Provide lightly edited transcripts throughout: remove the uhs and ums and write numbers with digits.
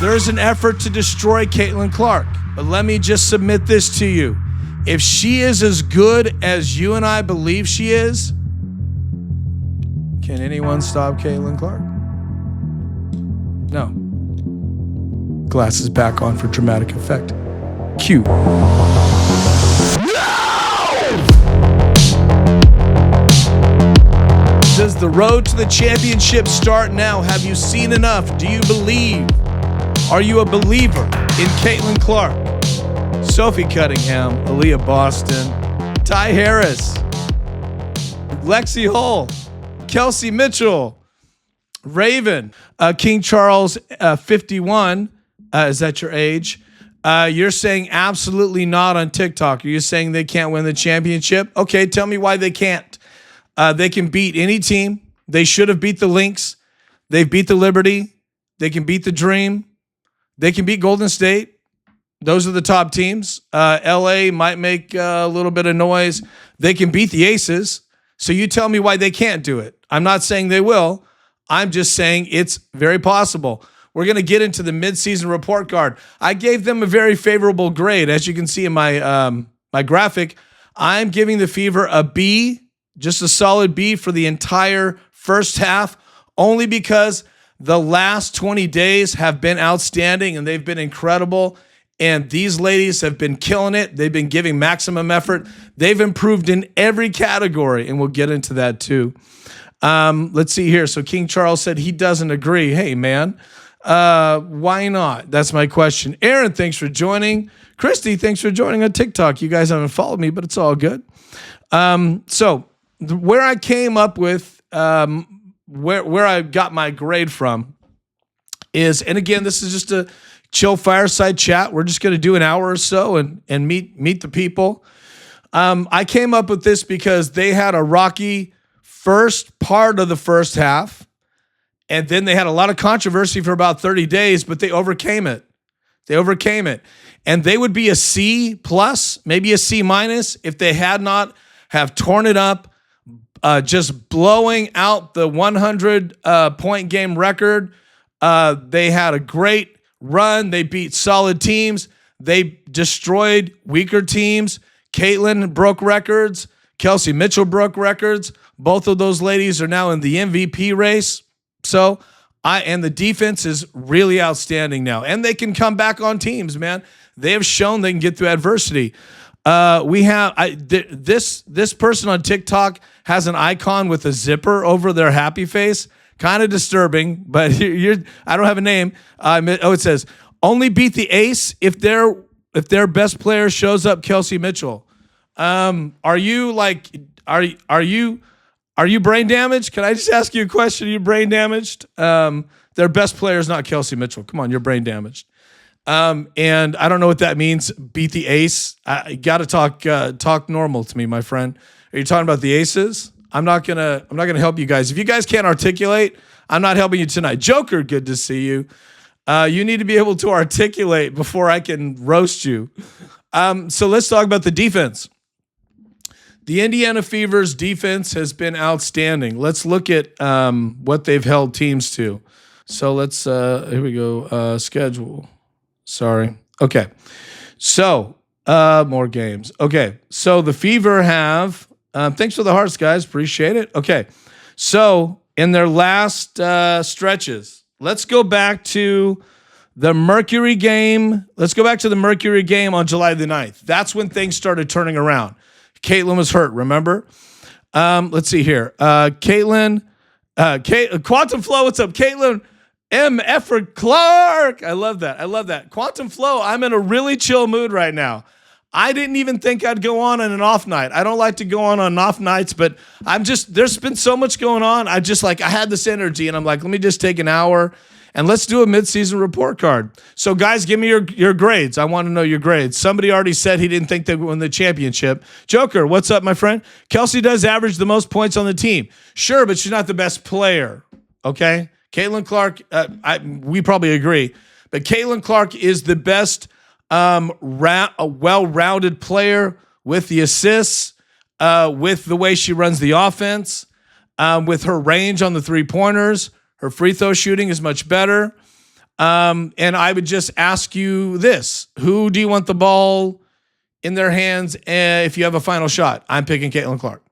There's an effort to destroy Caitlin Clark. But let me just submit this to you. If she is as good as you and I believe she is, can anyone stop Caitlin Clark? No. Glasses back on for dramatic effect. Cue. Does the road to the championship start now? Have you seen enough? Do you believe? Are you a believer in Caitlin Clark? Sophie Cunningham, Aliyah Boston, Ty Harris, Lexi Hull, Kelsey Mitchell, Raven, King Charles 51. Is that your age? You're saying absolutely not on TikTok. Are you saying they can't win the championship? Okay, tell me why they can't. They can beat any team. They should have beat the Lynx. They've beat the Liberty. They can beat the Dream. They can beat Golden State. Those are the top teams. LA might make a little bit of noise. They can beat the Aces. So you tell me why they can't do it. I'm not saying they will. I'm just saying it's very possible. We're going to get into the midseason report card. I gave them a very favorable grade. As you can see in my my graphic, I'm giving the Fever a B, just a solid B for the entire first half, only because the last 20 days have been outstanding and they've been incredible. And these ladies have been killing it. They've been giving maximum effort. They've improved in every category, and we'll get into that too. Let's see here. So King Charles said he doesn't agree. Hey, man, why not? That's my question. Aaron, thanks for joining. Christy, thanks for joining on TikTok. You guys haven't followed me, but it's all good. So where I came up with where I got my grade from is, and again, this is just a chill fireside chat. We're just going to do an hour or so and meet the people. I came up with this because they had a rocky first part of the first half, and then they had a lot of controversy for about 30 days, but they overcame it. And they would be a C plus, maybe a C minus if they had not have torn it up, just blowing out the 100 point game record. They had a great run. They beat solid teams. They destroyed weaker teams. Caitlin broke records. Kelsey Mitchell broke records. Both of those ladies are now in the MVP race. So and the defense is really outstanding now. And they can come back on teams, man. They have shown they can get through adversity. We have this person on TikTok has an icon with a zipper over their happy face. Kind of disturbing, but I don't have a name. It says only beat the ace if their best player shows up. Kelsey Mitchell. Are you brain damaged? Can I just ask you a question? Are you brain damaged? Their best player is not Kelsey Mitchell. Come on, you're brain damaged. And I don't know what that means. Beat the ace. You got to talk normal to me, my friend. Are you talking about the Aces? I'm not gonna help you guys. If you guys can't articulate, I'm not helping you tonight. Joker, good to see you. You need to be able to articulate before I can roast you. So let's talk about the defense. The Indiana Fever's defense has been outstanding. Let's look at what they've held teams to. So let's here we go. Schedule. Sorry. Okay. So more games. Okay. So the Fever have. Thanks for the hearts, guys. Appreciate it. Okay. So in their last stretches, let's go back to the Mercury game. Let's go back to the Mercury game on July the 9th. That's when things started turning around. Caitlin was hurt, remember? Let's see here. Caitlin, Quantum Flow, what's up? Caitlin M. Effort Clark. I love that. Quantum Flow, I'm in a really chill mood right now. I didn't even think I'd go on an off night. I don't like to go on off nights, but there's been so much going on. I had this energy and I'm like, let me just take an hour and let's do a midseason report card. So guys, give me your grades. I want to know your grades. Somebody already said he didn't think they would win the championship. Joker, what's up, my friend? Kelsey does average the most points on the team. Sure, but she's not the best player. Okay. Caitlin Clark, we probably agree, but Caitlin Clark is the best a well-rounded player with the assists, with the way she runs the offense, with her range on the three-pointers. Her free throw shooting is much better. And I would just ask you this: who do you want the ball in their hands if you have a final shot? I'm picking Caitlin Clark.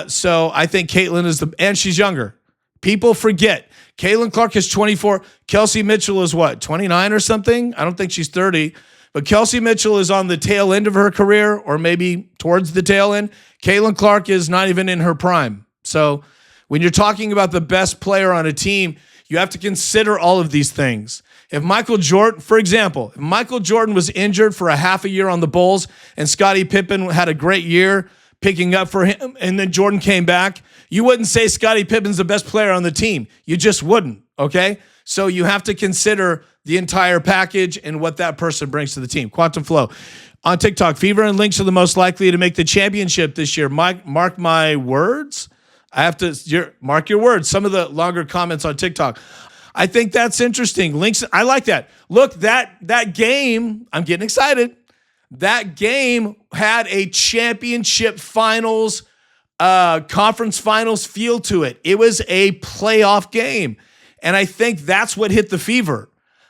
So I think Caitlin is and she's younger. People forget. Caitlin Clark is 24. Kelsey Mitchell is what, 29 or something? I don't think she's 30. But Kelsey Mitchell is on the tail end of her career, or maybe towards the tail end. Caitlin Clark is not even in her prime. So when you're talking about the best player on a team, you have to consider all of these things. If Michael Jordan, for example, if Michael Jordan was injured for a half a year on the Bulls and Scottie Pippen had a great year picking up for him, and then Jordan came back, you wouldn't say Scottie Pippen's the best player on the team. You just wouldn't, okay? So you have to consider the entire package and what that person brings to the team. Quantum Flow. On TikTok, Fever and Lynx are the most likely to make the championship this year. Mark my words. I have to mark your words. Some of the longer comments on TikTok. I think that's interesting. Lynx, I like that. Look, that game, I'm getting excited. That game had a championship finals, conference finals feel to it. It was a playoff game. And I think that's what hit the Fever.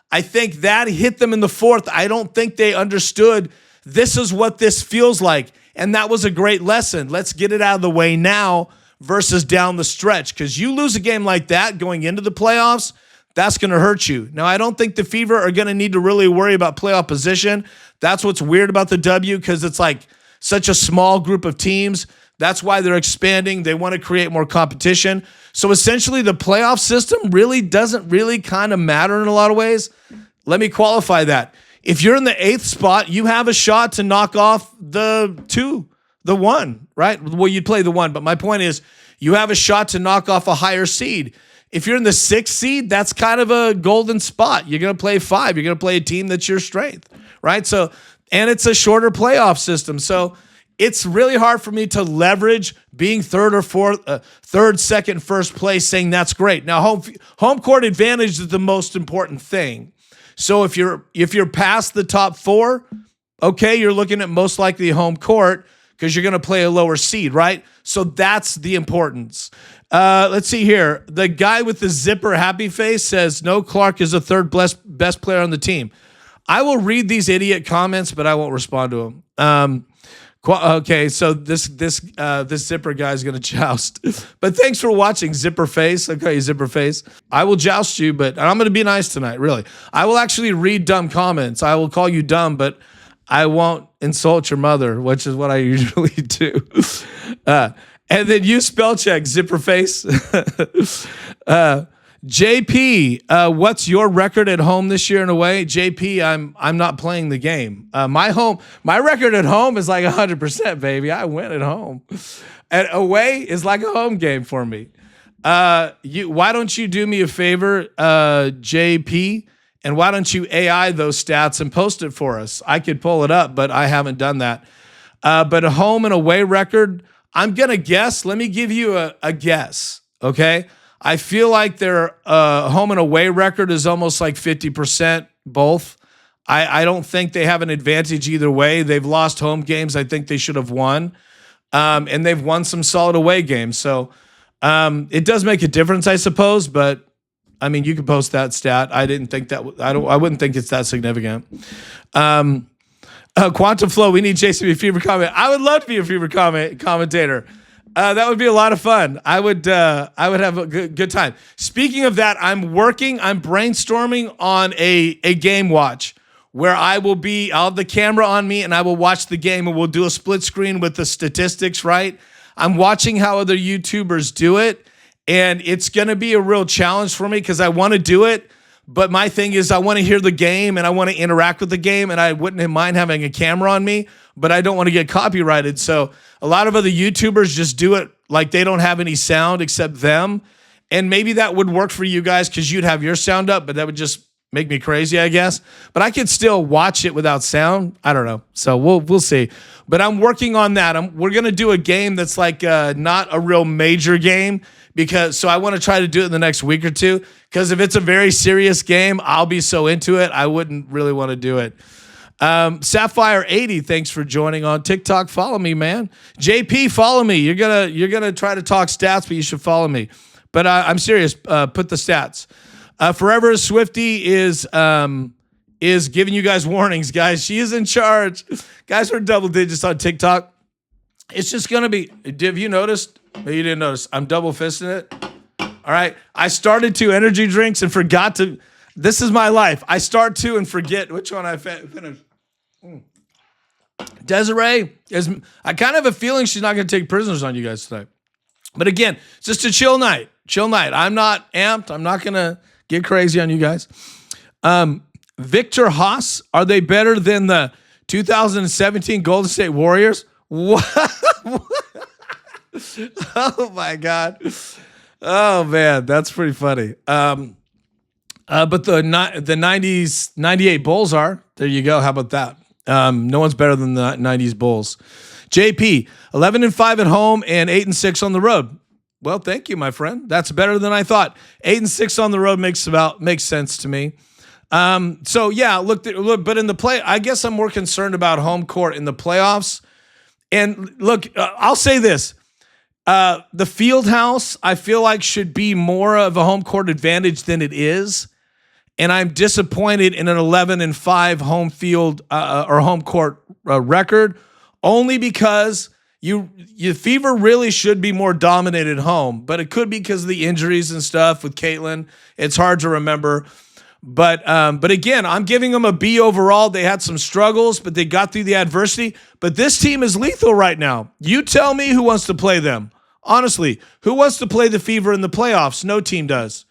I think that hit them in the fourth. I don't think they understood this is what this feels like. And that was a great lesson. Let's get it out of the way now versus down the stretch. Because you lose a game like that going into the playoffs, that's going to hurt you. Now, I don't think the Fever are going to need to really worry about playoff position. That's what's weird about the W, because it's like such a small group of teams. That's why they're expanding. They want to create more competition. So essentially, the playoff system really doesn't really kind of matter in a lot of ways. Let me qualify that. If you're in the 8th spot, you have a shot to knock off the 1, right? Well, you'd play the 1, but my point is you have a shot to knock off a higher seed. If you're in the 6th seed, that's kind of a golden spot. You're going to play 5. You're going to play a team that's your strength, right? So, and it's a shorter playoff system. So it's really hard for me to leverage being 3rd or 4th, 3rd, 2nd, 1st place, saying that's great. Now, home court advantage is the most important thing. So if you're past the top 4, okay, you're looking at most likely home court because you're going to play a lower seed, right? So that's the importance. Let's see here. The guy with the zipper happy face says, no, Clark is the 3rd best player on the team. I will read these idiot comments, but I won't respond to them. Okay, so this zipper guy is going to joust. But thanks for watching, Zipper Face. Okay, Zipper Face. I will joust you, but I'm going to be nice tonight, really. I will actually read dumb comments. I will call you dumb, but I won't insult your mother, which is what I usually do. And then you spell check, Zipper Face. JP, what's your record at home this year and away? JP, I'm not playing the game. My record at home is like 100%, baby. I win at home. And away is like a home game for me. Why don't you do me a favor, JP, and why don't you AI those stats and post it for us? I could pull it up, but I haven't done that. But a home and away record, I'm going to guess. Let me give you a guess, okay? I feel like their home and away record is almost like 50% both. I don't think they have an advantage either way. They've lost home games I think they should have won. And they've won some solid away games. So it does make a difference, I suppose. But, I mean, you can post that stat. I didn't think that – I wouldn't think it's that significant. Quantum Flow, we need Jason to be a Fever comment. I would love to be a Fever commentator. That would be a lot of fun. I would have a good time. Speaking of that, I'm brainstorming on a game watch where I'll have the camera on me and I will watch the game and we'll do a split screen with the statistics, right? I'm watching how other YouTubers do it, and it's going to be a real challenge for me because I want to do it. But my thing is I want to hear the game and I want to interact with the game, and I wouldn't mind having a camera on me, but I don't want to get copyrighted. So a lot of other YouTubers just do it like they don't have any sound except them. And maybe that would work for you guys because you'd have your sound up, but that would just make me crazy, I guess. But I could still watch it without sound. I don't know. So we'll see. But I'm working on that. We're going to do a game that's like not a real major game, so I want to try to do it in the next week or two, because if it's a very serious game, I'll be so into it, I wouldn't really want to do it. Sapphire 80, thanks for joining on TikTok. Follow me, man. JP, follow me. You're gonna try to talk stats, but you should follow me. But I'm serious. Put the stats. Forever Swifty is giving you guys warnings, guys. She is in charge. Guys, we're double digits on TikTok. It's just going to be, have you noticed? Maybe you didn't notice. I'm double fisting it. All right. I started 2 energy drinks and forgot to. This is my life. I start 2 and forget which one I finished. Desiree is. I kind of have a feeling she's not going to take prisoners on you guys tonight. But again, it's just a chill night. Chill night. I'm not amped. I'm not going to get crazy on you guys. Victor Haas, are they better than the 2017 Golden State Warriors? What? Oh my God. Oh man, that's pretty funny. But the 90s, 98 Bulls are. There you go. How about that? No one's better than the 90s Bulls. JP, 11-5 at home and 8-6 on the road. Well, thank you, my friend. That's better than I thought. 8-6 on the road makes sense to me. So yeah, look, but in the play, I guess I'm more concerned about home court in the playoffs. And look, I'll say this. The field house, I feel like, should be more of a home court advantage than it is. And I'm disappointed in an 11-5 home field or home court record, only because you Fever really should be more dominated home, but it could be because of the injuries and stuff with Caitlin. It's hard to remember. But again, I'm giving them a B overall. They had some struggles, but they got through the adversity. But this team is lethal right now. You tell me who wants to play them. Honestly, who wants to play the Fever in the playoffs? No team does.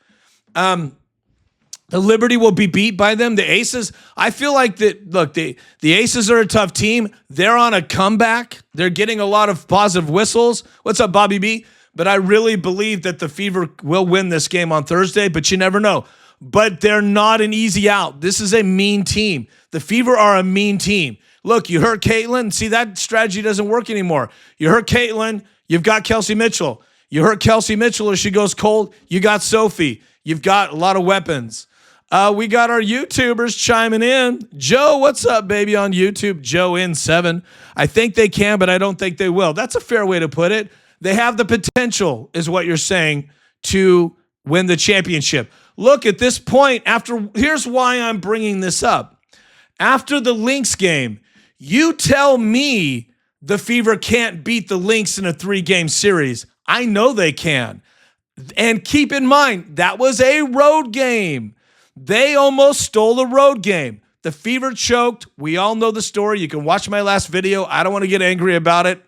The Liberty will be beat by them. The Aces, I feel like that. Look, the Aces are a tough team. They're on a comeback. They're getting a lot of positive whistles. What's up, Bobby B? But I really believe that the Fever will win this game on Thursday, but you never know. But they're not an easy out. This is a mean team. The Fever are a mean team. Look, you hurt Caitlin. See, that strategy doesn't work anymore. You hurt Caitlin, you've got Kelsey Mitchell. You hurt Kelsey Mitchell or she goes cold, you got Sophie. You've got a lot of weapons. We got our YouTubers chiming in. Joe, what's up, baby, on YouTube? Joe in 7. I think they can, but I don't think they will. That's a fair way to put it. They have the potential, is what you're saying, to win the championship. Look, at this point, here's why I'm bringing this up. After the Lynx game, you tell me the Fever can't beat the Lynx in a 3-game series. I know they can. And keep in mind, that was a road game. They almost stole the road game. The Fever choked. We all know the story. You can watch my last video. I don't want to get angry about it.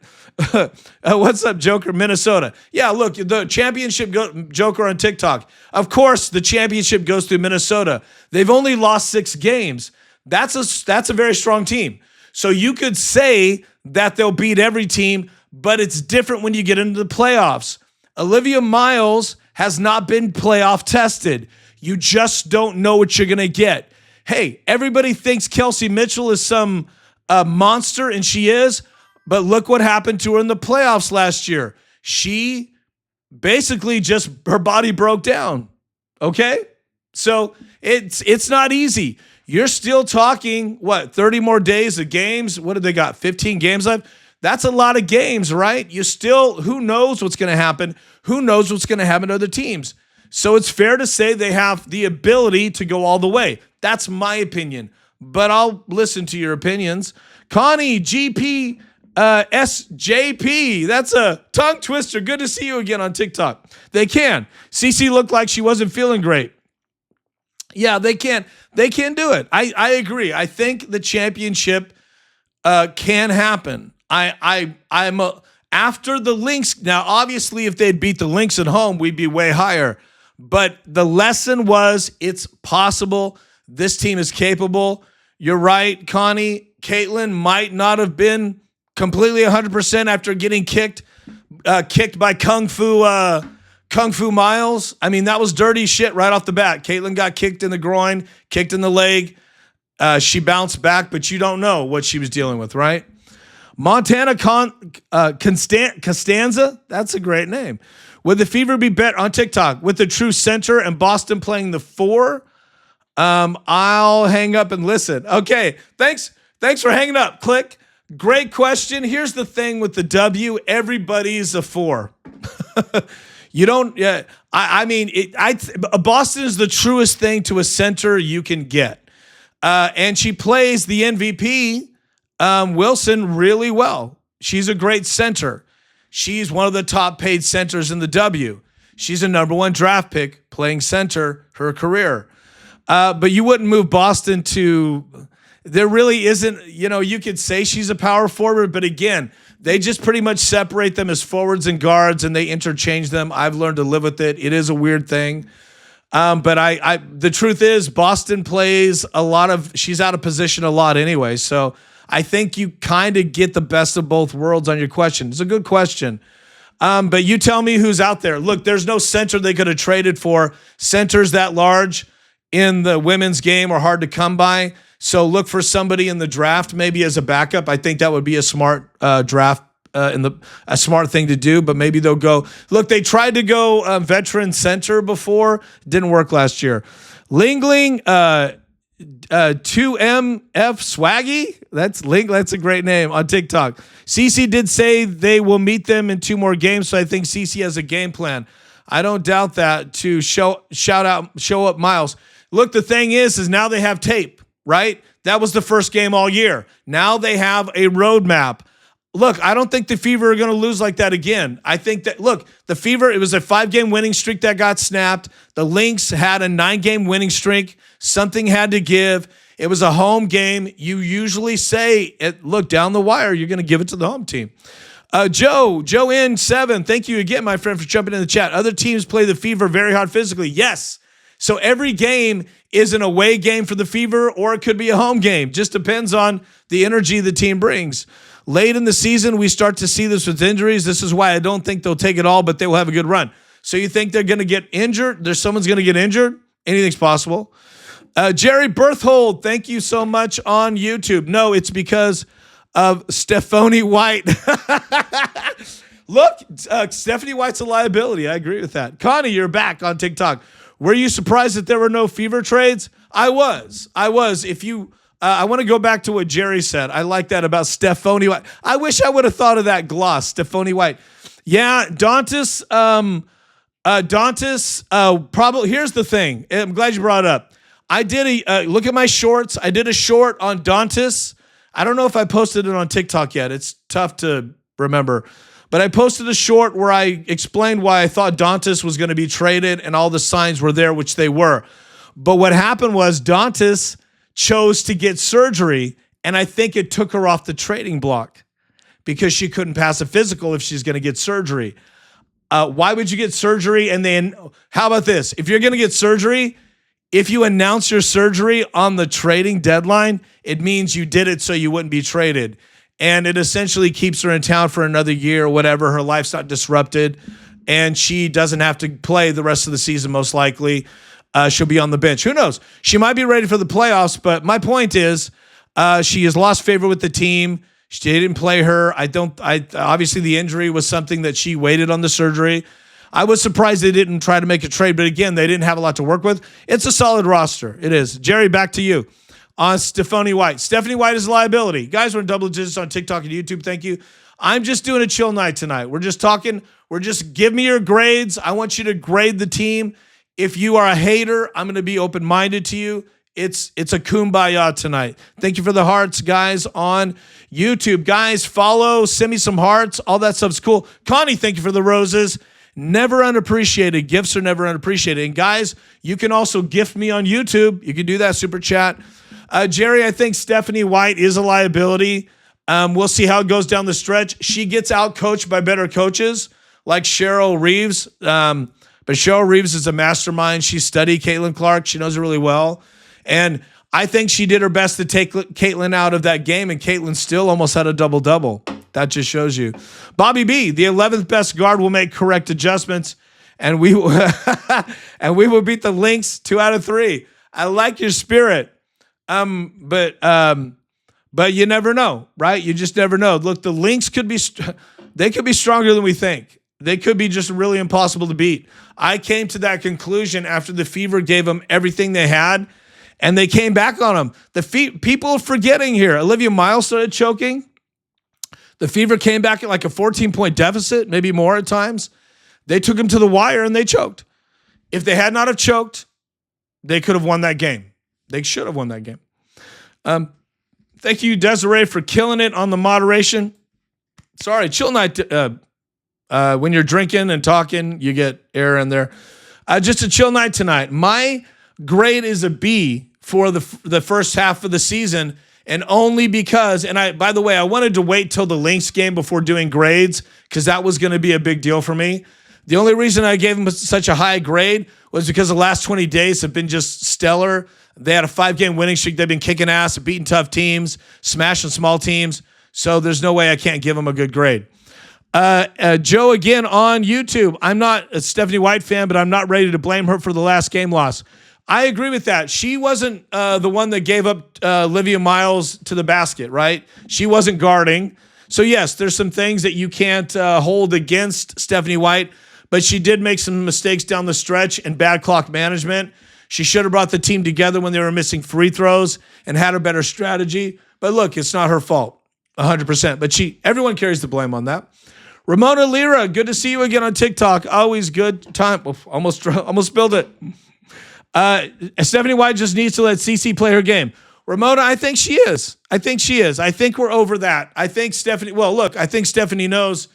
What's up, Joker? Minnesota. Yeah, look, the championship Joker on TikTok. Of course, the championship goes through Minnesota. They've only lost 6 games. That's a very strong team. So you could say that they'll beat every team, but it's different when you get into the playoffs. Olivia Miles has not been playoff tested. You just don't know what you're going to get. Hey, everybody thinks Kelsey Mitchell is some monster, and she is. But look what happened to her in the playoffs last year. She basically just, her body broke down. Okay? So it's not easy. You're still talking, 30 more days of games? What do they got, 15 games left? That's a lot of games, right? Who knows what's going to happen? Who knows what's going to happen to other teams? So it's fair to say they have the ability to go all the way. That's my opinion. But I'll listen to your opinions. Connie, GP, SJP. That's a tongue twister. Good to see you again on TikTok. They can. Cece looked like she wasn't feeling great. Yeah, they can. They can do it. I agree. I think the championship can happen. I'm after the Lynx. Now, obviously, if they'd beat the Lynx at home, we'd be way higher. But the lesson was it's possible. This team is capable. You're right, Connie. Caitlin might not have been completely 100% after getting kicked by Kung Fu Miles. I mean, that was dirty shit right off the bat. Caitlin got kicked in the groin, kicked in the leg. She bounced back, but you don't know what she was dealing with, right? Montana Costanza, that's a great name. Would the Fever be better on TikTok with the true center and Boston playing the 4? I'll hang up and listen. Okay, thanks for hanging up. Click. Great question. Here's the thing with the W. Everybody's a 4. You don't. I mean, Boston is the truest thing to a center you can get, and she plays the MVP Wilson really well. She's a great center. She's one of the top paid centers in the W. She's a #1 draft pick playing center her career. But you wouldn't move Boston to. There really isn't. You could say she's a power forward, but again, they just pretty much separate them as forwards and guards, and they interchange them. I've learned to live with it. It is a weird thing. But the truth is Boston plays a lot of, she's out of position a lot anyway. So I think you kind of get the best of both worlds on your question. It's a good question. But you tell me who's out there. Look, there's no center they could have traded for. Centers that large in the women's game are hard to come by. So look for somebody in the draft, maybe as a backup. I think that would be a smart draft, a smart thing to do. But maybe they'll go. Look, they tried to go veteran center before, didn't work last year. Lingling, 2MF Swaggy. That's Link. That's a great name on TikTok. CC did say they will meet them in 2 more games, so I think CC has a game plan. I don't doubt that. To show up Miles. Look, the thing is now they have tape. Right? That was the first game all year. Now they have a roadmap. Look, I don't think the Fever are going to lose like that again. I think that, look, the Fever, it was a 5-game winning streak that got snapped. The Lynx had a 9-game winning streak. Something had to give. It was a home game. You usually say, look, down the wire, you're going to give it to the home team. Joe N7, thank you again, my friend, for jumping in the chat. Other teams play the Fever very hard physically. Yes. So every game is an away game for the Fever, or it could be a home game. Just depends on the energy the team brings. Late in the season, we start to see this with injuries. This is why I don't think they'll take it all, but they will have a good run. So you think they're going to get injured? Someone's going to get injured? Anything's possible. Jerry Berthold, thank you so much on YouTube. No, it's because of Stephanie White. Look, Stephanie White's a liability. I agree with that. Connie, you're back on TikTok. Were you surprised that there were no Fever trades? I was. If you, I want to go back to what Jerry said. I like that about Stephanie White. I wish I would have thought of that gloss, Stephanie White. Yeah, Dantas. Probably. Here's the thing. I'm glad you brought it up. I did look at my shorts. I did a short on Dantas. I don't know if I posted it on TikTok yet. It's tough to remember. But I posted a short where I explained why I thought Dantas was going to be traded and all the signs were there, which they were. But what happened was Dantas chose to get surgery, and I think it took her off the trading block because she couldn't pass a physical if she's going to get surgery. Why would you get surgery? And then how about this? If you're going to get surgery, if you announce your surgery on the trading deadline, it means you did it so you wouldn't be traded. And it essentially keeps her in town for another year or whatever. Her life's not disrupted. And she doesn't have to play the rest of the season, most likely. She'll be on the bench. Who knows? She might be ready for the playoffs. But my point is, she has lost favor with the team. She didn't play her. Obviously, the injury was something that she waited on the surgery. I was surprised they didn't try to make a trade. But again, they didn't have a lot to work with. It's a solid roster. It is. Jerry, back to you. On Stephanie White. Stephanie White is a liability. Guys, we're in double digits on TikTok and YouTube. Thank you. I'm just doing a chill night tonight. We're just talking. Give me your grades. I want you to grade the team. If you are a hater, I'm going to be open-minded to you. It's a kumbaya tonight. Thank you for the hearts, guys, on YouTube. Guys, follow, send me some hearts. All that stuff's cool. Connie, thank you for the roses. Never unappreciated. Gifts are never unappreciated. And guys, you can also gift me on YouTube. You can do that, super chat. Jerry, I think Stephanie White is a liability. We'll see how it goes down the stretch. She gets out-coached by better coaches like Cheryl Reeves. But Cheryl Reeves is a mastermind. She studied Caitlin Clark. She knows her really well. And I think she did her best to take Caitlin out of that game, and Caitlin still almost had a double-double. That just shows you. Bobby B, the 11th best guard, will make correct adjustments, and we will beat the Lynx 2 out of 3. I like your spirit. But you never know, right? You just never know. Look, the Lynx could be stronger than we think. They could be just really impossible to beat. I came to that conclusion after the Fever gave them everything they had, and they came back on them. People are forgetting here. Olivia Miles started choking. The Fever came back at like a 14-point deficit, maybe more at times. They took them to the wire and they choked. If they had not have choked, they could have won that game. They should have won that game. Thank you, Desiree, for killing it on the moderation. Sorry, chill night. When you're drinking and talking, you get air in there. Just a chill night tonight. My grade is a B for the first half of the season, and only because, by the way, I wanted to wait till the Lynx game before doing grades because that was going to be a big deal for me. The only reason I gave them such a high grade was because the last 20 days have been just stellar. They had a 5-game winning streak. They've been kicking ass, beating tough teams, smashing small teams. So there's no way I can't give them a good grade. Joe again on YouTube. I'm not a Stephanie White fan, but I'm not ready to blame her for the last game loss. I agree with that. She wasn't the one that gave up Olivia Miles to the basket, right? She wasn't guarding. So yes, there's some things that you can't hold against Stephanie White, but she did make some mistakes down the stretch and bad clock management. She should have brought the team together when they were missing free throws and had a better strategy. But look, it's not her fault, 100%. But everyone carries the blame on that. Ramona Lira, good to see you again on TikTok. Always good time. Almost spilled it. Stephanie White just needs to let CeCe play her game. Ramona, I think she is. I think we're over that. I think Stephanie knows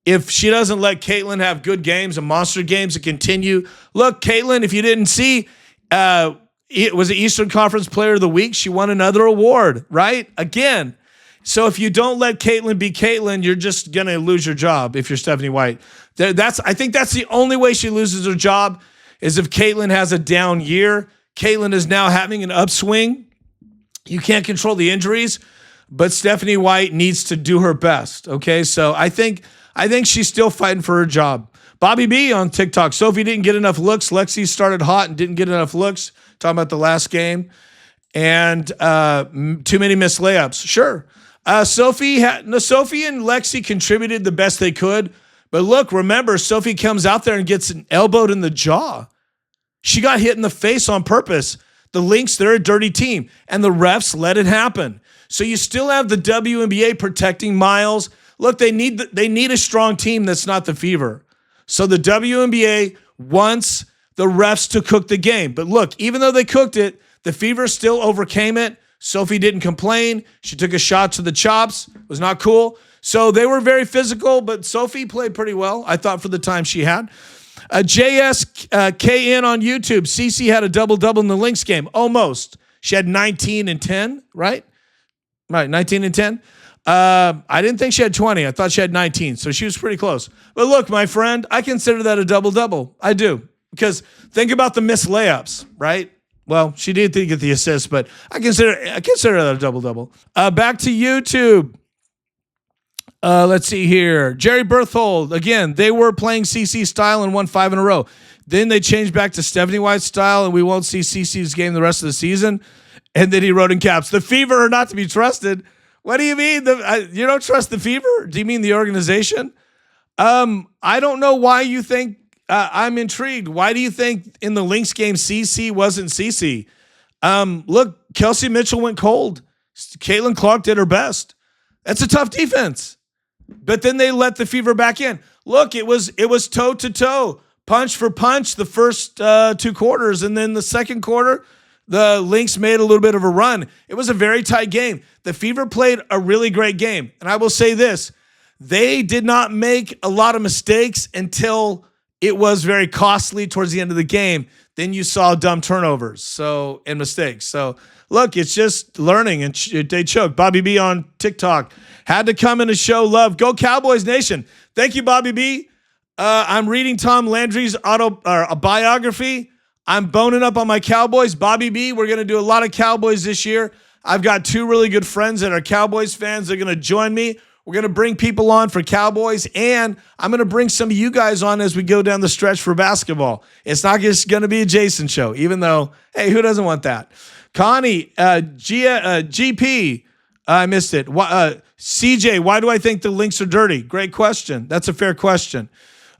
if she doesn't let Caitlin have good games and monster games to continue. Look, Caitlin, if you didn't see, it was the Eastern Conference Player of the Week. She won another award, right? Again. So if you don't let Caitlin be Caitlin, you're just going to lose your job if you're Stephanie White. I think that's the only way she loses her job is if Caitlin has a down year. Caitlin is now having an upswing. You can't control the injuries, but Stephanie White needs to do her best, okay? So I think she's still fighting for her job. Bobby B on TikTok. Sophie didn't get enough looks. Lexi started hot and didn't get enough looks. Talking about the last game. And too many missed layups. Sure. Sophie and Lexi contributed the best they could. But look, remember, Sophie comes out there and gets elbowed in the jaw. She got hit in the face on purpose. The Lynx, they're a dirty team. And the refs let it happen. So you still have the WNBA protecting Miles. Look, they need a strong team that's not the Fever. So the WNBA wants the refs to cook the game. But look, even though they cooked it, the Fever still overcame it. Sophie didn't complain. She took a shot to the chops. It was not cool. So they were very physical, but Sophie played pretty well, I thought, for the time she had. JSKN on YouTube. CeCe had a double-double in the Lynx game. Almost. She had 19 and 10, right? Right, 19 and 10. I didn't think she had 20. I thought she had 19, so she was pretty close. But look, my friend, I consider that a double-double. I do. Because think about the missed layups, right? Well, she did get the assist, but I consider that a double-double. Back to YouTube. Let's see here. Jerry Berthold, again, they were playing CeCe style and won 5 in a row. Then they changed back to Stephanie White style, and we won't see CeCe's game the rest of the season. And then he wrote in caps, the Fever are not to be trusted. What do you mean? You don't trust the Fever? Do you mean the organization? I don't know why you think. I'm intrigued. Why do you think in the Lynx game CeCe wasn't CeCe? Look, Kelsey Mitchell went cold. Caitlin Clark did her best. That's a tough defense. But then they let the Fever back in. Look, it was toe to toe, punch for punch the first 2 quarters, and then the second quarter, the Lynx made a little bit of a run. It was a very tight game. The Fever played a really great game. And I will say this, they did not make a lot of mistakes until it was very costly towards the end of the game. Then you saw dumb turnovers and mistakes. So, look, it's just learning, and they choked. Bobby B on TikTok had to come in to show love. Go Cowboys Nation. Thank you, Bobby B. I'm reading Tom Landry's biography. I'm boning up on my Cowboys. Bobby B, we're going to do a lot of Cowboys this year. I've got 2 really good friends that are Cowboys fans. They're going to join me. We're going to bring people on for Cowboys, and I'm going to bring some of you guys on as we go down the stretch for basketball. It's not just going to be a Jason show, even though, hey, who doesn't want that? Connie, GP, I missed it. CJ, why do I think the Lynx are dirty? Great question. That's a fair question.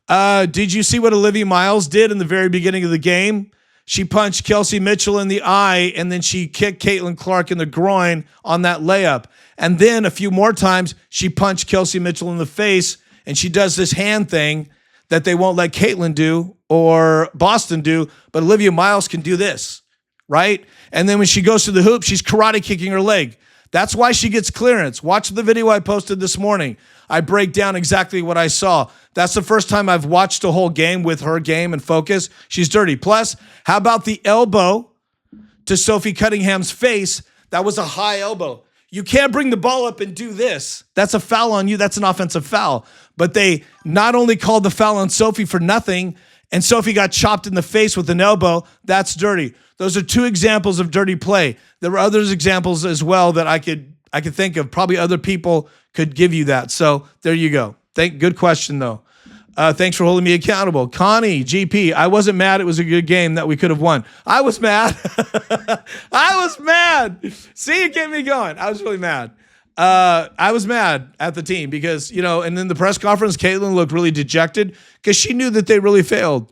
Did you see what Olivia Miles did in the very beginning of the game? She punched Kelsey Mitchell in the eye, and then she kicked Caitlin Clark in the groin on that layup. And then a few more times, she punched Kelsey Mitchell in the face, and she does this hand thing that they won't let Caitlin do or Boston do, but Olivia Miles can do this, right? And then when she goes to the hoop, she's karate kicking her leg. That's why she gets clearance. Watch the video I posted this morning. I break down exactly what I saw. That's the first time I've watched a whole game with her game and focus. She's dirty. Plus, how about the elbow to Sophie Cunningham's face? That was a high elbow. You can't bring the ball up and do this. That's a foul on you. That's an offensive foul. But they not only called the foul on Sophie for nothing, and Sophie got chopped in the face with an elbow. That's dirty. Those are two examples of dirty play. There were other examples as well that I could think of. Probably other people could give you that. So there you go. Good question, though. Thanks for holding me accountable. Connie, GP, I wasn't mad. It was a good game that we could have won. I was mad. I was mad. See, it get me going. I was really mad. I was mad at the team because, and then the press conference, Caitlin looked really dejected because she knew that they really failed.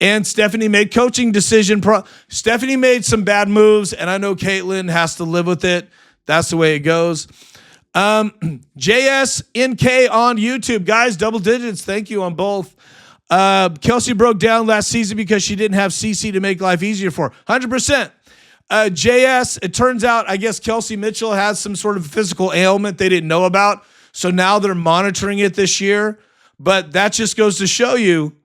And Stephanie made coaching decision. Stephanie made some bad moves, and I know Caitlin has to live with it. That's the way it goes. JSNK on YouTube. Guys, double digits. Thank you on both. Kelsey broke down last season because she didn't have CC to make life easier for her. 100%. JS, it turns out, I guess Kelsey Mitchell has some sort of physical ailment they didn't know about. So now they're monitoring it this year. But that just goes to show you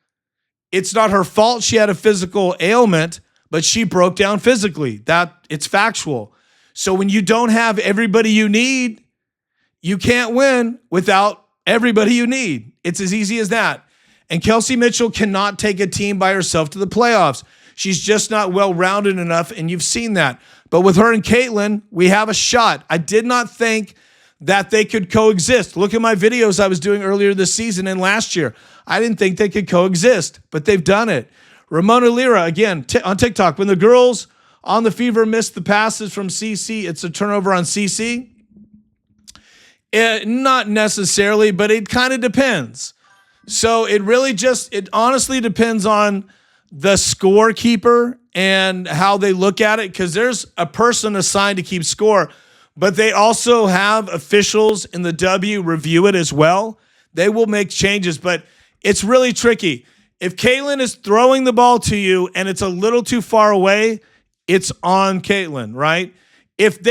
it's not her fault she had a physical ailment, but she broke down physically. It's factual. So when you don't have everybody you need, you can't win without everybody you need. It's as easy as that. And Kelsey Mitchell cannot take a team by herself to the playoffs. She's just not well-rounded enough, and you've seen that. But with her and Caitlin, we have a shot. I did not think that they could coexist. Look at my videos I was doing earlier this season and last year. I didn't think they could coexist, but they've done it. Ramona Lira, again, on TikTok, when the girls on the Fever missed the passes from CC, it's a turnover on CC. Not necessarily, but it kind of depends. So it honestly depends on the scorekeeper and how they look at it, because there's a person assigned to keep score, but they also have officials in the W review it as well. They will make changes, but it's really tricky. If Caitlin is throwing the ball to you and it's a little too far away, it's on Caitlin, right? If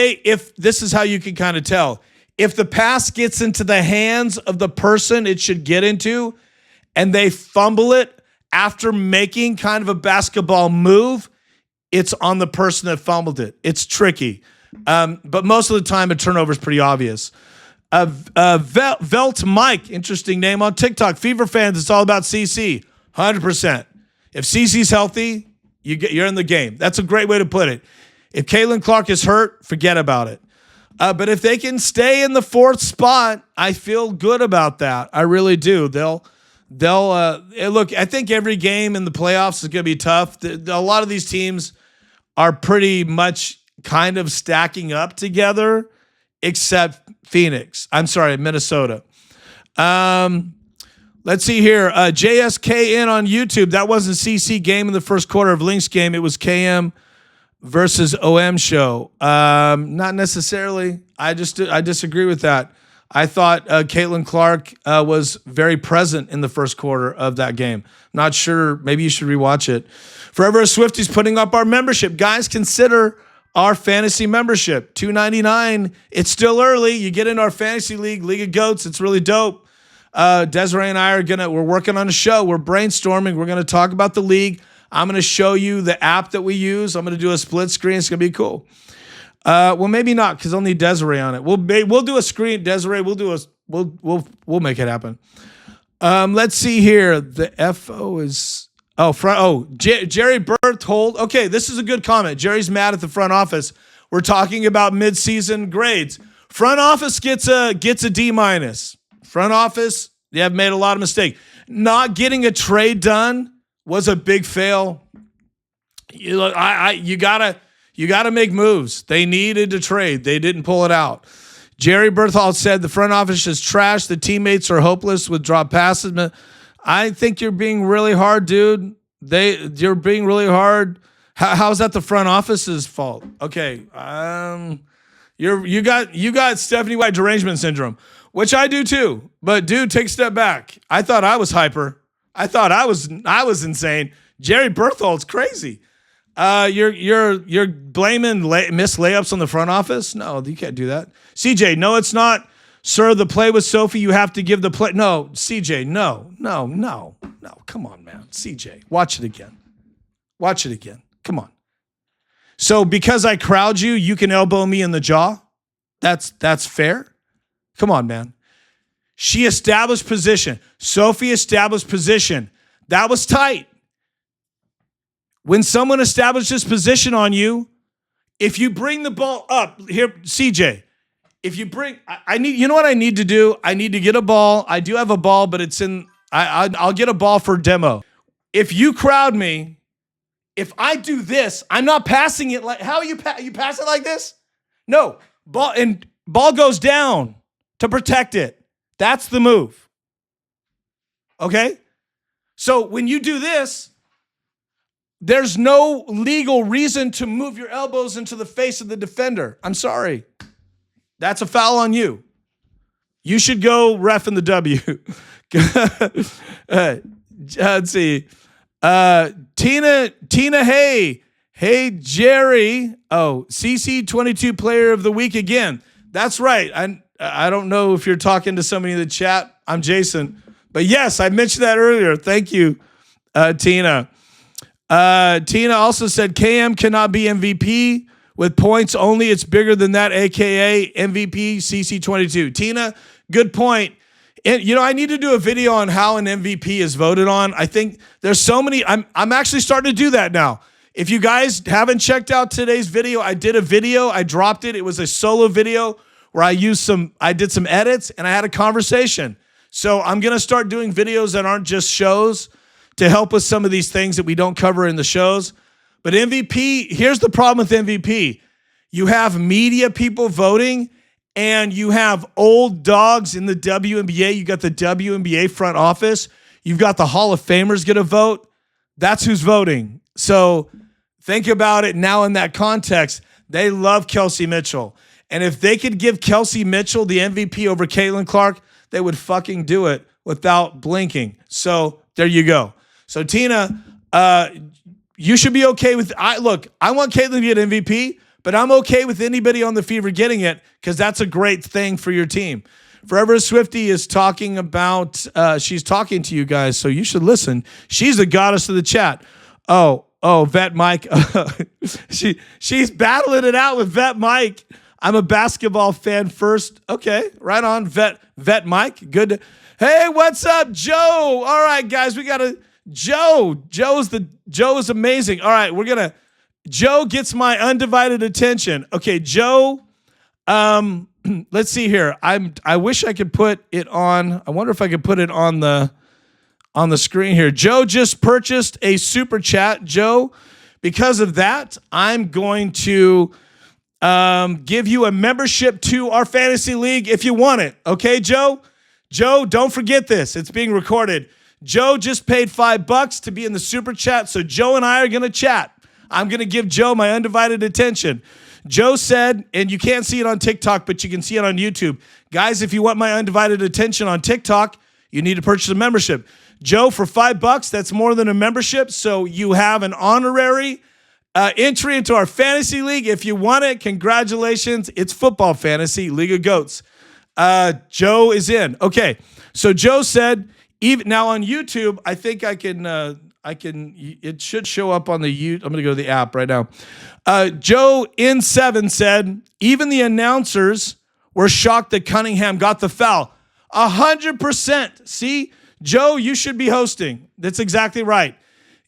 this is how you can kind of tell. If the pass gets into the hands of the person it should get into and they fumble it after making kind of a basketball move, it's on the person that fumbled it. It's tricky. But most of the time, a turnover is pretty obvious. Velt Mike, interesting name on TikTok. Fever fans, it's all about CC. 100%. If CC's healthy, you're in the game. That's a great way to put it. If Caitlin Clark is hurt, forget about it. But if they can stay in the fourth spot, I feel good about that. I really do. They'll look, I think every game in the playoffs is going to be tough. A lot of these teams are pretty much kind of stacking up together, except Minnesota. Let's see here. JSKN on YouTube. That wasn't CC game in the first quarter of Lynx game. It was KM versus OM show. Not necessarily. I disagree with that. I thought Caitlin Clark was very present in the first quarter of that game. Not sure. Maybe you should rewatch it. Forever a Swifty's putting up our membership. Guys, consider our fantasy membership. $2.99. It's still early. You get in our fantasy league, League of Goats. It's really dope. Desiree and I we're working on a show. We're brainstorming. We're going to talk about the league. I'm going to show you the app that we use. I'm going to do a split screen. It's going to be cool. Well, maybe not, because I'll need Desiree on it. We'll do a screen. Desiree, we'll make it happen. Let's see here. The FO is Jerry Berthold. Okay, this is a good comment. Jerry's mad at the front office. We're talking about midseason grades. Front office gets a D-. Front office, they have made a lot of mistakes. Not getting a trade done was a big fail. You gotta make moves. They needed to trade. They didn't pull it out. Jerry Berthold said the front office is trash. The teammates are hopeless with drop passes. I think you're being really hard, dude. You're being really hard. How is that the front office's fault? Okay, you got Stephanie White derangement syndrome, which I do too. But dude, take a step back. I thought I was hyper. I thought I was insane. Jerry Berthold's crazy. You're blaming missed layups on the front office? No, you can't do that. CJ, no, it's not. Sir, the play with Sophie, you have to give the play. No, CJ, no. Come on, man. CJ, watch it again. Watch it again. Come on. So because I crowd you, you can elbow me in the jaw? That's fair? Come on, man. She established position. Sophie established position. That was tight. When someone establishes position on you, if you bring the ball up, here, CJ, if you bring, you know what I need to do? I need to get a ball. I do have a ball, but it's in, I'll get a ball for demo. If you crowd me, if I do this, I'm not passing it like, how you pass it like this? No, ball goes down to protect it. That's the move. Okay? So when you do this, there's no legal reason to move your elbows into the face of the defender. I'm sorry. That's a foul on you. You should go ref in the W. Let's see. Tina, hey, Jerry. Oh, CC22 Player of the Week again. That's right. I don't know if you're talking to somebody in the chat. I'm Jason. But yes, I mentioned that earlier. Thank you, Tina. Tina also said KM cannot be MVP with points only. It's bigger than that, a.k.a. MVP CC22. Tina, good point. And, I need to do a video on how an MVP is voted on. I think there's so many. I'm actually starting to do that now. If you guys haven't checked out today's video, I did a video. I dropped it. It was a solo video where I did some edits and I had a conversation. So I'm going to start doing videos that aren't just shows to help with some of these things that we don't cover in the shows. But MVP, here's the problem with MVP. You have media people voting and you have old dogs in the WNBA. You got the WNBA front office. You've got the Hall of Famers get a vote. That's who's voting. So think about it now in that context. They love Kelsey Mitchell. And if they could give Kelsey Mitchell the MVP over Caitlin Clark, they would fucking do it without blinking. So there you go. So Tina, you should be okay with. I want Caitlin to get MVP, but I'm okay with anybody on the Fever getting it because that's a great thing for your team. Forever Swifty is talking about. She's talking to you guys, so you should listen. She's the goddess of the chat. Oh, Vet Mike. She's battling it out with Vet Mike. I'm a basketball fan first. Okay, right on, Vet Mike. Good. Hey, what's up, Joe? All right, guys, we got to. Joe is amazing. All right, Joe gets my undivided attention. Okay, Joe, let's see here. I wish I could put it on. I wonder if I could put it on the screen here. Joe just purchased a super chat. Joe, because of that, I'm going to give you a membership to our fantasy league if you want it. Okay, Joe? Joe, don't forget this. It's being recorded. Joe just paid $5 to be in the super chat, so Joe and I are going to chat. I'm going to give Joe my undivided attention. Joe said, and you can't see it on TikTok, but you can see it on YouTube. Guys, if you want my undivided attention on TikTok, you need to purchase a membership. Joe, for $5, that's more than a membership, so you have an honorary entry into our fantasy league. If you want it, congratulations. It's football fantasy, League of Goats. Joe is in. Okay, so Joe said, even now on YouTube, I think I can, it should show up on the I'm going to go to the app right now. Joe N7 said, even the announcers were shocked that Cunningham got the foul. 100%. See, Joe, you should be hosting. That's exactly right.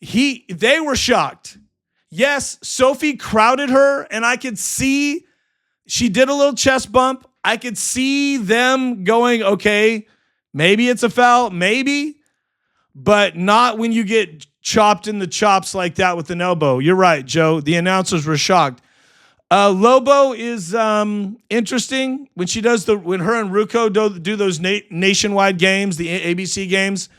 They were shocked. Yes, Sophie crowded her, and I could see she did a little chest bump. I could see them going, okay, maybe it's a foul, maybe, but not when you get chopped in the chops like that with an elbow. You're right, Joe. The announcers were shocked. Lobo is interesting when she does when her and Ruko do those nationwide games, the ABC games.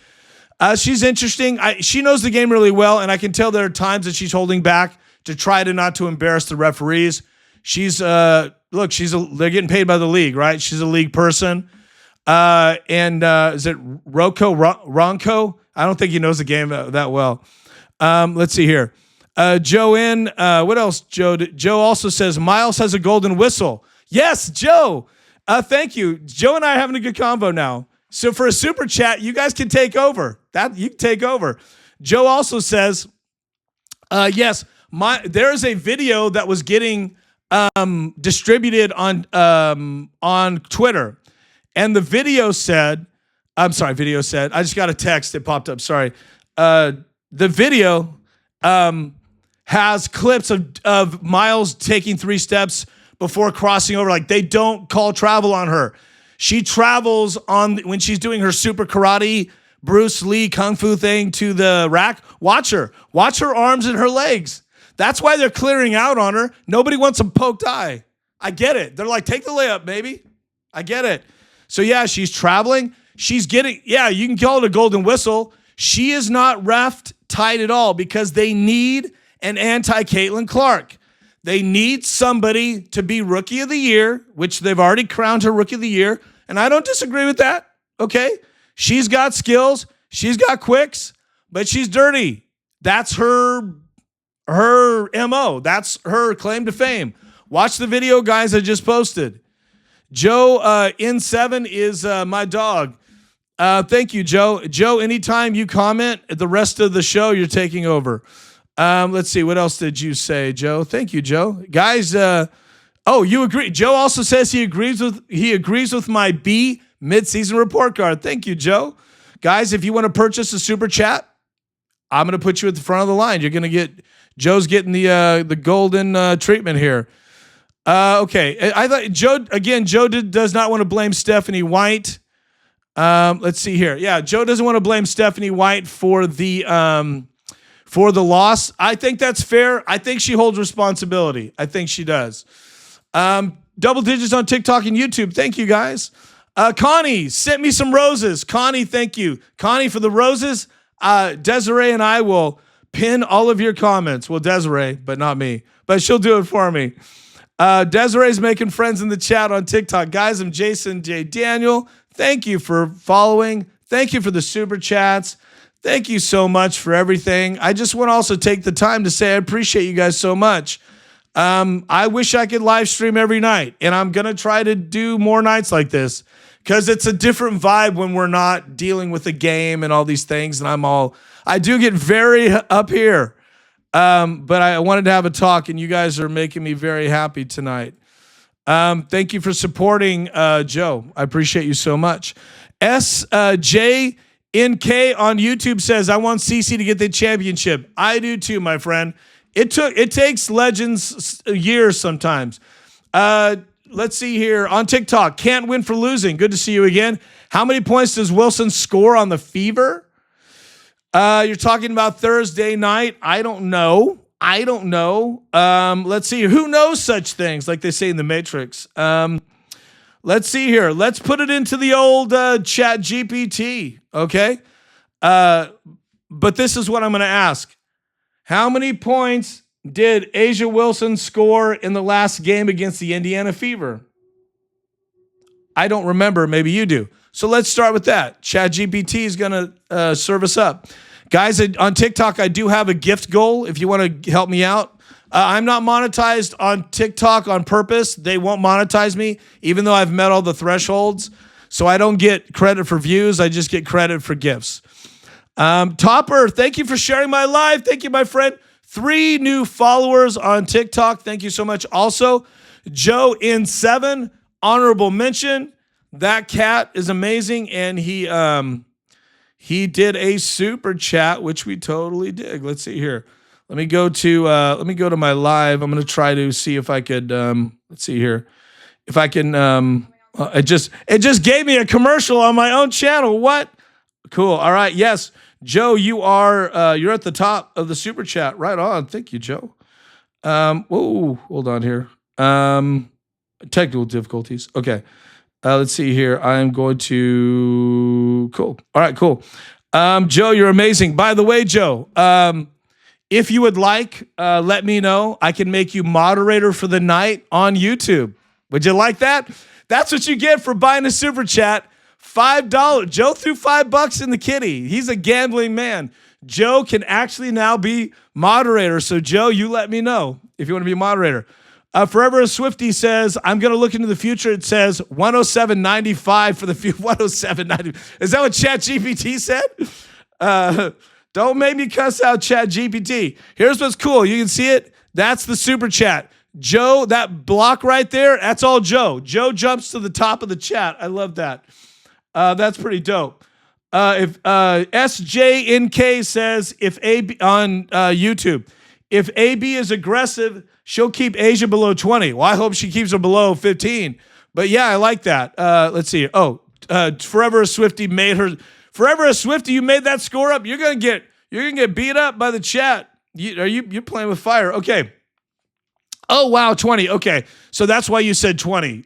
She's interesting. She knows the game really well, and I can tell there are times that she's holding back to try to not to embarrass the referees. She's they're getting paid by the league, right? She's a league person. And is it Ronco? I don't think he knows the game that well. Let's see here. Joe in. What else, Joe? Joe also says, Miles has a golden whistle. Yes, Joe. Thank you. Joe and I are having a good convo now. So for a super chat, you guys can take over. You can take over. Joe also says, yes, there is a video that was getting distributed on Twitter, and the video said, I just got a text. It popped up. Sorry. The video has clips of Miles taking 3 steps before crossing over. Like, they don't call travel on her. She travels when she's doing her super karate, Bruce Lee kung fu thing to the rack. Watch her arms and her legs. That's why they're clearing out on her. Nobody wants a poked eye. I get it. They're like, take the layup, baby. I get it. So yeah, she's traveling. She's getting, you can call it a golden whistle. She is not reffed tight at all because they need an anti-Caitlin Clark. They need somebody to be Rookie of the Year, which they've already crowned her Rookie of the Year. And I don't disagree with that. Okay. She's got skills. She's got quicks, but she's dirty. That's her MO. That's her claim to fame. Watch the video, guys, I just posted. Joe in 7 is my dog. Thank you, Joe. Joe, anytime you comment, the rest of the show, you're taking over. Let's see. What else did you say, Joe? Thank you, Joe. Guys, you agree. Joe also says he agrees with my B midseason report card. Thank you, Joe. Guys, if you want to purchase a super chat, I'm going to put you at the front of the line. You're going to Joe's getting the golden treatment here. Okay. I thought Joe does not want to blame Stephanie White. Let's see here. Yeah, Joe doesn't want to blame Stephanie White for the loss. I think that's fair. I think she holds responsibility. I think she does. Double digits on TikTok and YouTube. Thank you, guys. Connie sent me some roses. Connie, thank you. Connie, for the roses. Desiree and I will pin all of your comments. Well, Desiree, but not me. But she'll do it for me. Desiree's making friends in the chat on TikTok. Guys, I'm Jason J. Daniel. Thank you for following. Thank you for the super chats. Thank you so much for everything. I just want to also take the time to say I appreciate you guys so much. I wish I could live stream every night, and I'm going to try to do more nights like this because it's a different vibe when we're not dealing with the game and all these things. And I do get very up here. But I wanted to have a talk, and you guys are making me very happy tonight. Thank you for supporting Joe. I appreciate you so much. SJNK on YouTube says, I want CC to get the championship. I do too, my friend. It takes legends years sometimes. Let's see here on TikTok. Can't win for losing. Good to see you again. How many points does Wilson score on the Fever? You're talking about Thursday night. I don't know. Let's see. Who knows such things, like they say in the Matrix? Let's see here. Let's put it into the old chat GPT. Okay. But this is what I'm going to ask. How many points did Asia Wilson score in the last game against the Indiana Fever? I don't remember. Maybe you do. So let's start with that. ChatGPT is going to serve us up. Guys, on TikTok, I do have a gift goal if you want to help me out. I'm not monetized on TikTok on purpose. They won't monetize me, even though I've met all the thresholds. So I don't get credit for views. I just get credit for gifts. Topper, thank you for sharing my live. Thank you, my friend. 3 new followers on TikTok. Thank you so much. Also, Joe in 7, honorable mention. That cat is amazing, and he did a super chat, which we totally dig. Let's see here. Let me go to my live. I'm going to try to see if I could. Let's see here, if I can. It just gave me a commercial on my own channel. What? Cool. All right. Yes, Joe, you're at the top of the super chat. Right on. Thank you, Joe. Whoa, hold on here. Technical difficulties. Okay. Let's see here. I'm going to. Cool. All right. Cool. Joe, you're amazing. By the way, Joe, if you would like, let me know. I can make you moderator for the night on YouTube. Would you like that? That's what you get for buying a super chat. $5. Joe threw $5 in the kitty. He's a gambling man. Joe can actually now be moderator. So Joe, you let me know if you want to be moderator. Forever a Swiftie says, I'm going to look into the future. It says 107.95 for the future. 107.90. Is that what ChatGPT said? Don't make me cuss out ChatGPT. Here's what's cool. You can see it. That's the super chat. Joe, that block right there, that's all Joe. Joe jumps to the top of the chat. I love that. That's pretty dope. If SJNK says, if AB on YouTube, if AB is aggressive, she'll keep Asia below 20. Well, I hope she keeps her below 15. But yeah, I like that. Let's see. Forever a Swiftie made her. Forever a Swiftie, you made that score up. You're gonna get beat up by the chat. You're playing with fire. Okay. Oh wow, 20. Okay, so that's why you said 20.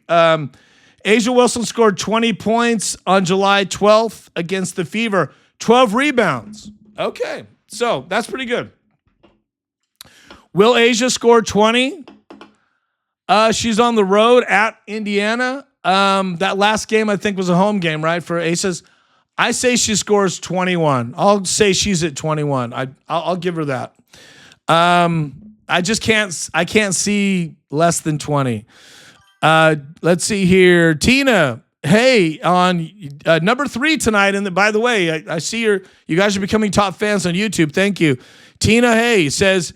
Asia Wilson scored 20 points on July 12th against the Fever. 12 rebounds. Okay, so that's pretty good. Will Asia score 20? She's on the road at Indiana. That last game I think was a home game, right? For Aces. I say she scores 21. I'll say she's at 21. I'll give her that. I can't see less than 20. Let's see here. Tina, hey, on number 3 tonight. And by the way, I see you guys are becoming top fans on YouTube. Thank you. Tina, hey, says,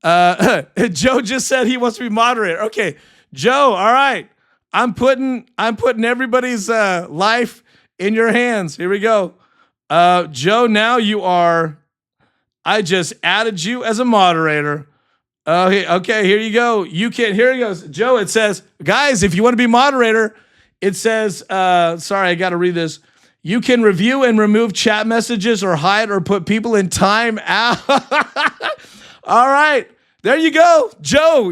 Joe just said he wants to be moderator. Okay, Joe, all right. I'm putting everybody's life in your hands. Here we go. Joe, now you are, I just added you as a moderator. Okay, here you go. Here he goes. Joe, it says, guys, if you want to be moderator, it says, sorry, I got to read this. You can review and remove chat messages or hide or put people in time out. All right. There you go. Joe.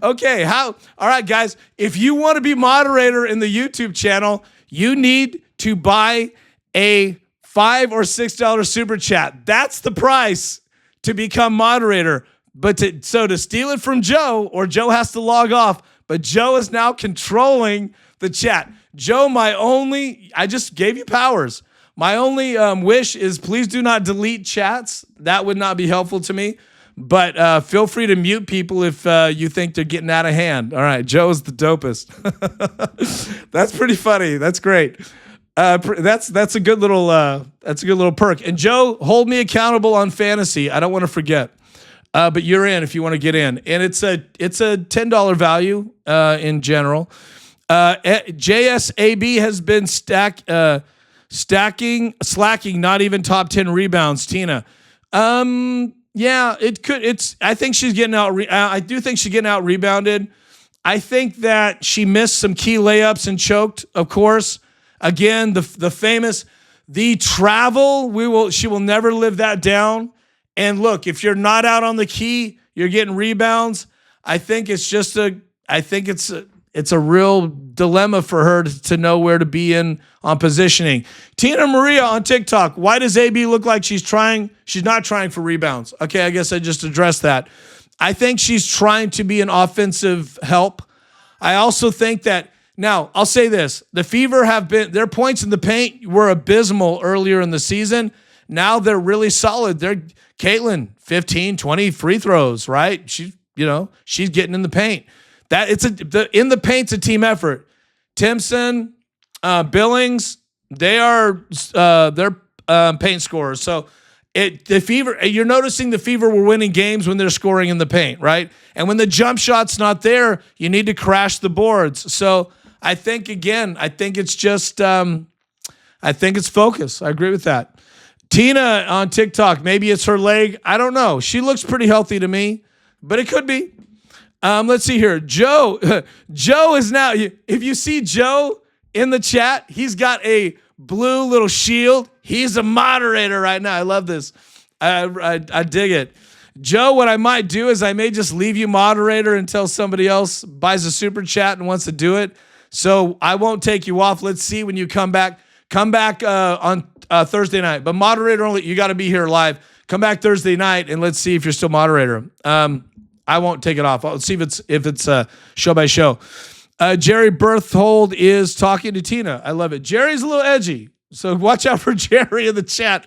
Okay. All right, guys. If you want to be moderator in the YouTube channel, you need to buy a $5 or $6 super chat. That's the price to become moderator. But to steal it from Joe, or Joe has to log off, but Joe is now controlling the chat. Joe, I just gave you powers. My only wish is please do not delete chats. That would not be helpful to me. But feel free to mute people if you think they're getting out of hand. All right, Joe's the dopest. That's pretty funny. That's great. That's a good little perk. And Joe, hold me accountable on fantasy. I don't want to forget. But you're in if you want to get in, and it's a $10 value in general. JSAB has been slacking, not even top 10 rebounds. Tina, yeah, it could. I think she's getting out. I do think she's getting out rebounded. I think that she missed some key layups and choked. Of course, again the famous travel. She will never live that down. And look, if you're not out on the key, you're getting rebounds. I think it's a real dilemma for her to know where to be on positioning. Tina Maria on TikTok. Why does AB look like she's not trying for rebounds? Okay, I guess I just addressed that. I think she's trying to be an offensive help. I also think that, now I'll say this, the Fever their points in the paint were abysmal earlier in the season. Now they're really solid. Caitlin, 15, 20 free throws, right? She's getting in the paint. In the paint's a team effort. Timpson, Billings, they're paint scorers. So the Fever, you're noticing the Fever were winning games when they're scoring in the paint, right? And when the jump shot's not there, you need to crash the boards. So I think it's just, I think it's focus. I agree with that. Tina on TikTok, maybe it's her leg. I don't know. She looks pretty healthy to me, but it could be. Let's see here. Joe is now, if you see Joe in the chat, he's got a blue little shield. He's a moderator right now. I love this. I dig it. Joe, what I might do is I may just leave you moderator until somebody else buys a super chat and wants to do it. So I won't take you off. Let's see when you come back. Come back on Thursday night, but moderator only. You got to be here live. Come back Thursday night and let's see if you're still moderator. I won't take it off. I'll see if it's show by show. Jerry Berthold is talking to Tina. I love it. Jerry's a little edgy, so watch out for Jerry in the chat.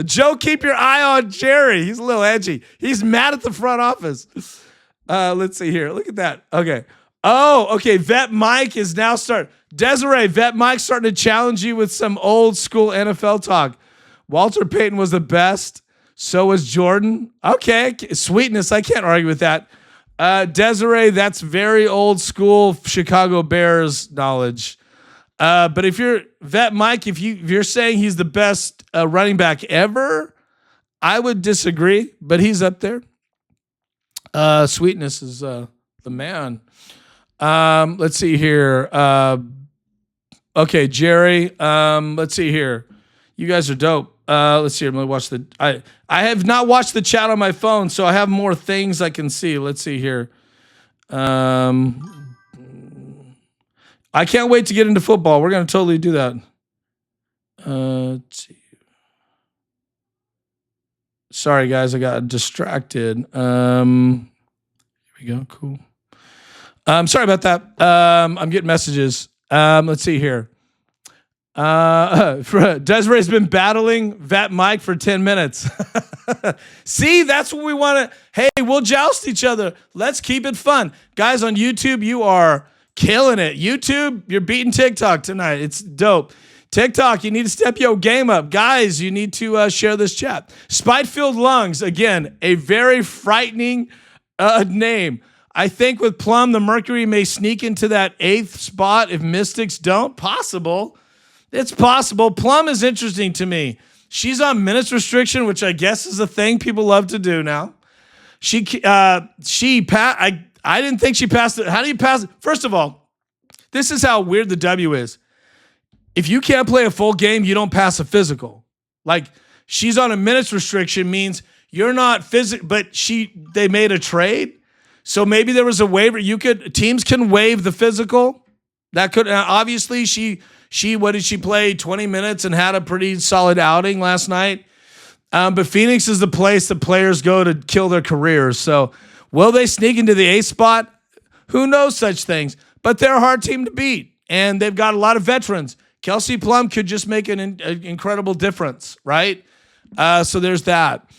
Joe, keep your eye on Jerry. He's a little edgy. He's mad at the front office. Let's see here. Look at that. Okay. Oh, okay. Vet Mike is now Desiree, Vet Mike's starting to challenge you with some old school NFL talk. Walter Payton was the best. So was Jordan. Okay. Sweetness. I can't argue with that. Desiree, that's very old school Chicago Bears knowledge. But if you're Vet Mike, if you're saying he's the best running back ever, I would disagree, but he's up there. Sweetness is the man. Let's see here. Okay, Jerry. Let's see here. You guys are dope. Let's see. I'm gonna watch I have not watched the chat on my phone, so I have more things I can see. Let's see here. I can't wait to get into football. We're gonna totally do that. Let's see. Sorry, guys, I got distracted. Here we go. Cool. Sorry about that. I'm getting messages. Let's see here. Desiree's been battling Vet Mike for 10 minutes. See, that's what we want to. Hey, we'll joust each other. Let's keep it fun. Guys on YouTube, you are killing it. YouTube, you're beating TikTok tonight. It's dope. TikTok, you need to step your game up. Guys, you need to share this chat. Spite-filled lungs, again, a very frightening name. I think with Plum, the Mercury may sneak into that 8th spot if Mystics don't. Possible. It's possible. Plum is interesting to me. She's on minutes restriction, which I guess is a thing people love to do now. I didn't think she passed it. How do you pass it? First of all, this is how weird the W is. If you can't play a full game, you don't pass a physical. Like, she's on a minutes restriction means you're not physical, but they made a trade. So maybe there was a waiver. Teams can waive the physical. That could, obviously what did she play? 20 minutes and had a pretty solid outing last night. But Phoenix is the place that players go to kill their careers. So will they sneak into the 8th spot? Who knows such things? But they're a hard team to beat. And they've got a lot of veterans. Kelsey Plum could just make an incredible difference, right? So there's that.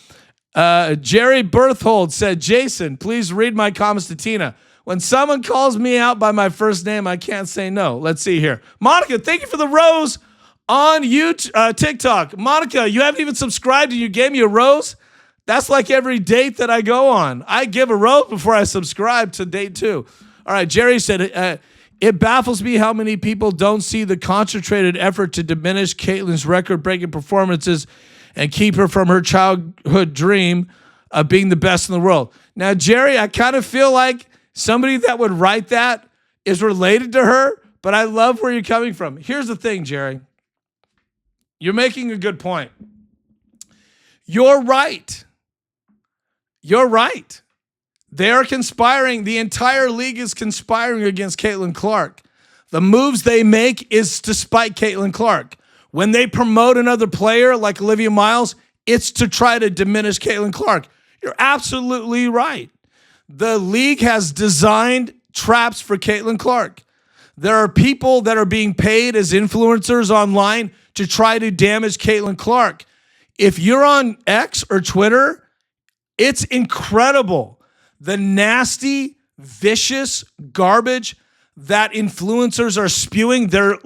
Jerry Berthold said, Jason, please read my comments to Tina. When someone calls me out by my first name, I can't say no. Let's see here. Monica, thank you for the rose on YouTube, TikTok. Monica, you haven't even subscribed and you gave me a rose? That's like every date that I go on. I give a rose before I subscribe to date 2. All right, Jerry said, it baffles me how many people don't see the concentrated effort to diminish Caitlin's record-breaking performances and keep her from her childhood dream of being the best in the world. Now, Jerry, I kind of feel like somebody that would write that is related to her, but I love where you're coming from. Here's the thing, Jerry. You're making a good point. You're right. You're right. They are conspiring. The entire league is conspiring against Caitlin Clark. The moves they make is to spite Caitlin Clark. When they promote another player like Olivia Miles, it's to try to diminish Caitlin Clark. You're absolutely right. The league has designed traps for Caitlin Clark. There are people that are being paid as influencers online to try to damage Caitlin Clark. If you're on X or Twitter, it's incredible. The nasty, vicious garbage that influencers are spewing. They're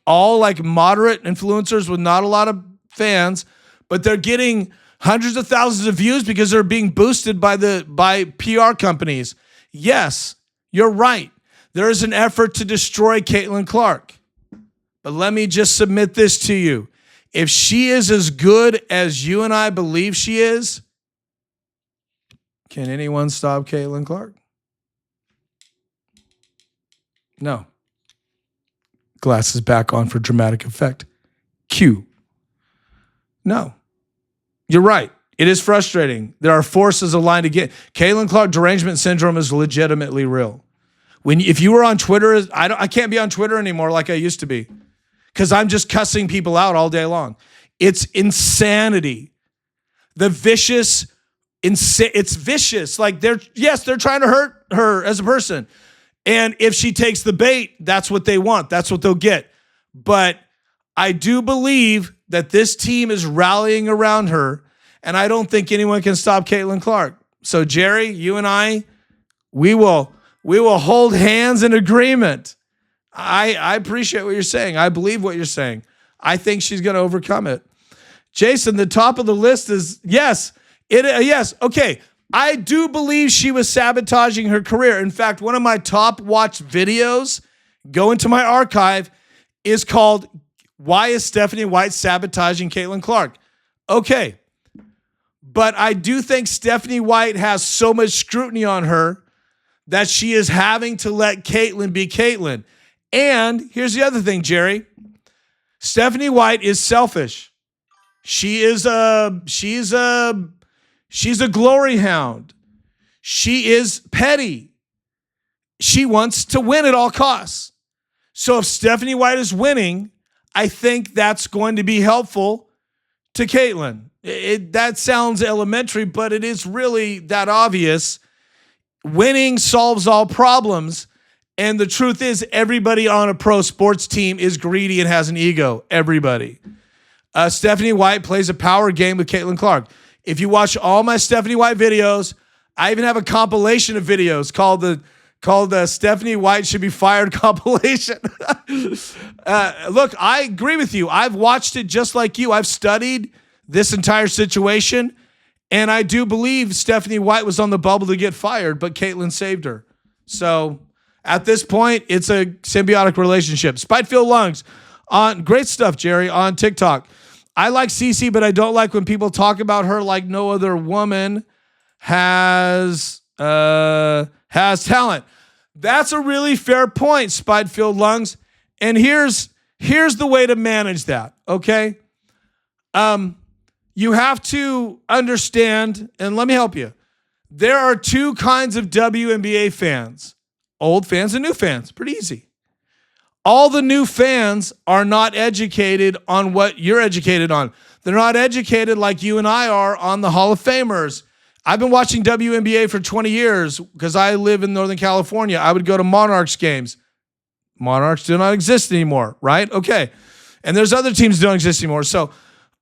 all moderate influencers with not a lot of fans, but they're getting hundreds of thousands of views because they're being boosted by PR companies. Yes, you're right. There is an effort to destroy Caitlin Clark. But let me just submit this to you. If she is as good as you and I believe she is, can anyone stop Caitlin Clark? No. Glasses back on for dramatic effect. Cue. No. You're right. It is frustrating. There are forces aligned again. Caitlin Clark derangement syndrome is legitimately real. If you were on Twitter, I can't be on Twitter anymore like I used to be because I'm just cussing people out all day long. It's insanity. The vicious, it's vicious. They're trying to hurt her as a person. And if she takes the bait, that's what they want. That's what they'll get. But I do believe that this team is rallying around her, and I don't think anyone can stop Caitlin Clark. So, Jerry, you and I, we will hold hands in agreement. I appreciate what you're saying. I believe what you're saying. I think she's going to overcome it. Jason, the top of the list is yes. Yes. Okay. I do believe she was sabotaging her career. In fact, one of my top watched videos, go into my archive, is called "Why is Stephanie White Sabotaging Caitlin Clark?" Okay. But I do think Stephanie White has so much scrutiny on her that she is having to let Caitlin be Caitlin. And here's the other thing, Jerry. Stephanie White is selfish. She's a glory hound. She is petty. She wants to win at all costs. So if Stephanie White is winning, I think that's going to be helpful to Caitlin. That sounds elementary, but it is really that obvious. Winning solves all problems. And the truth is, everybody on a pro sports team is greedy and has an ego. Everybody. Stephanie White plays a power game with Caitlin Clark. If you watch all my Stephanie White videos, I even have a compilation of videos called the Stephanie White Should Be Fired compilation. Look, I agree with you. I've watched it just like you. I've studied this entire situation, and I do believe Stephanie White was on the bubble to get fired, but Caitlin saved her. So at this point, it's a symbiotic relationship. Spiteful Lungs, on great stuff, Jerry, on TikTok. I like Cece, but I don't like when people talk about her like no other woman has talent. That's a really fair point, Spite-Filled Lungs. And here's the way to manage that, okay? You have to understand, and let me help you. There are two kinds of WNBA fans, old fans and new fans. Pretty easy. All the new fans are not educated on what you're educated on. They're not educated like you and I are on the Hall of Famers. I've been watching WNBA for 20 years because I live in Northern California. I would go to Monarchs games. Monarchs do not exist anymore, right? Okay. And there's other teams that don't exist anymore. So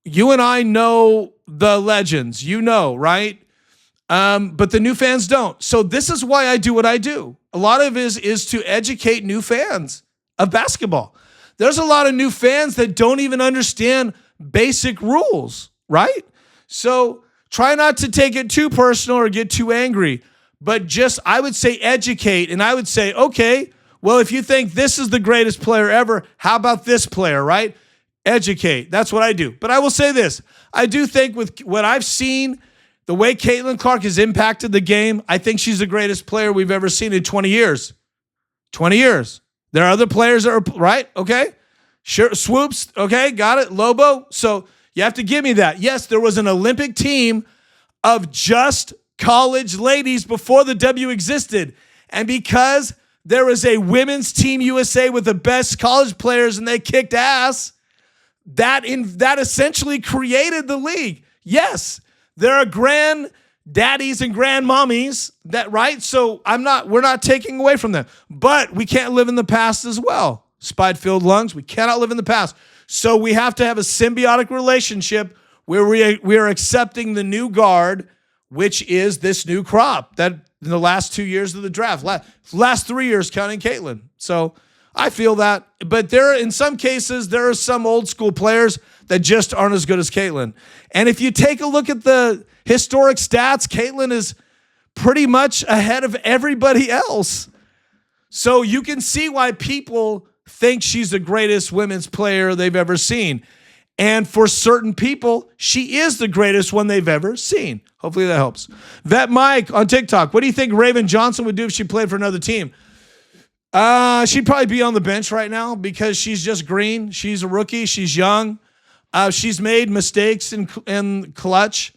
you and I know the legends, right? But the new fans don't. So this is why I do what I do. A lot of it is to educate new fans of basketball. There's a lot of new fans that don't even understand basic rules, right? So try not to take it too personal or get too angry, but just, I would say, educate. And I would say, okay, well, if you think this is the greatest player ever, how about this player, right? Educate. That's what I do. But I will say this. I do think with what I've seen, the way Caitlin Clark has impacted the game, I think she's the greatest player we've ever seen in 20 years. 20 years. There are other players that are, right? Okay. Sure. Swoops. Okay. Got it. Lobo. So you have to give me that. Yes, there was an Olympic team of just college ladies before the W existed. And because there was a women's team USA with the best college players and they kicked ass, that essentially created the league. Yes, there are granddaddies and grandmommies that, right? So we're not taking away from them, but we can't live in the past as well. Spite-Filled Lungs, we cannot live in the past. So we have to have a symbiotic relationship where we are accepting the new guard, which is this new crop that in the last 2 years of the draft, last 3 years counting Caitlin. So I feel that, but in some cases, there are some old school players that just aren't as good as Caitlin. And if you take a look at the historic stats, Caitlin is pretty much ahead of everybody else. So you can see why people think she's the greatest women's player they've ever seen. And for certain people, she is the greatest one they've ever seen. Hopefully that helps. Vet Mike on TikTok. What do you think Raven Johnson would do if she played for another team? She'd probably be on the bench right now because she's just green. She's a rookie. She's young. She's made mistakes in clutch,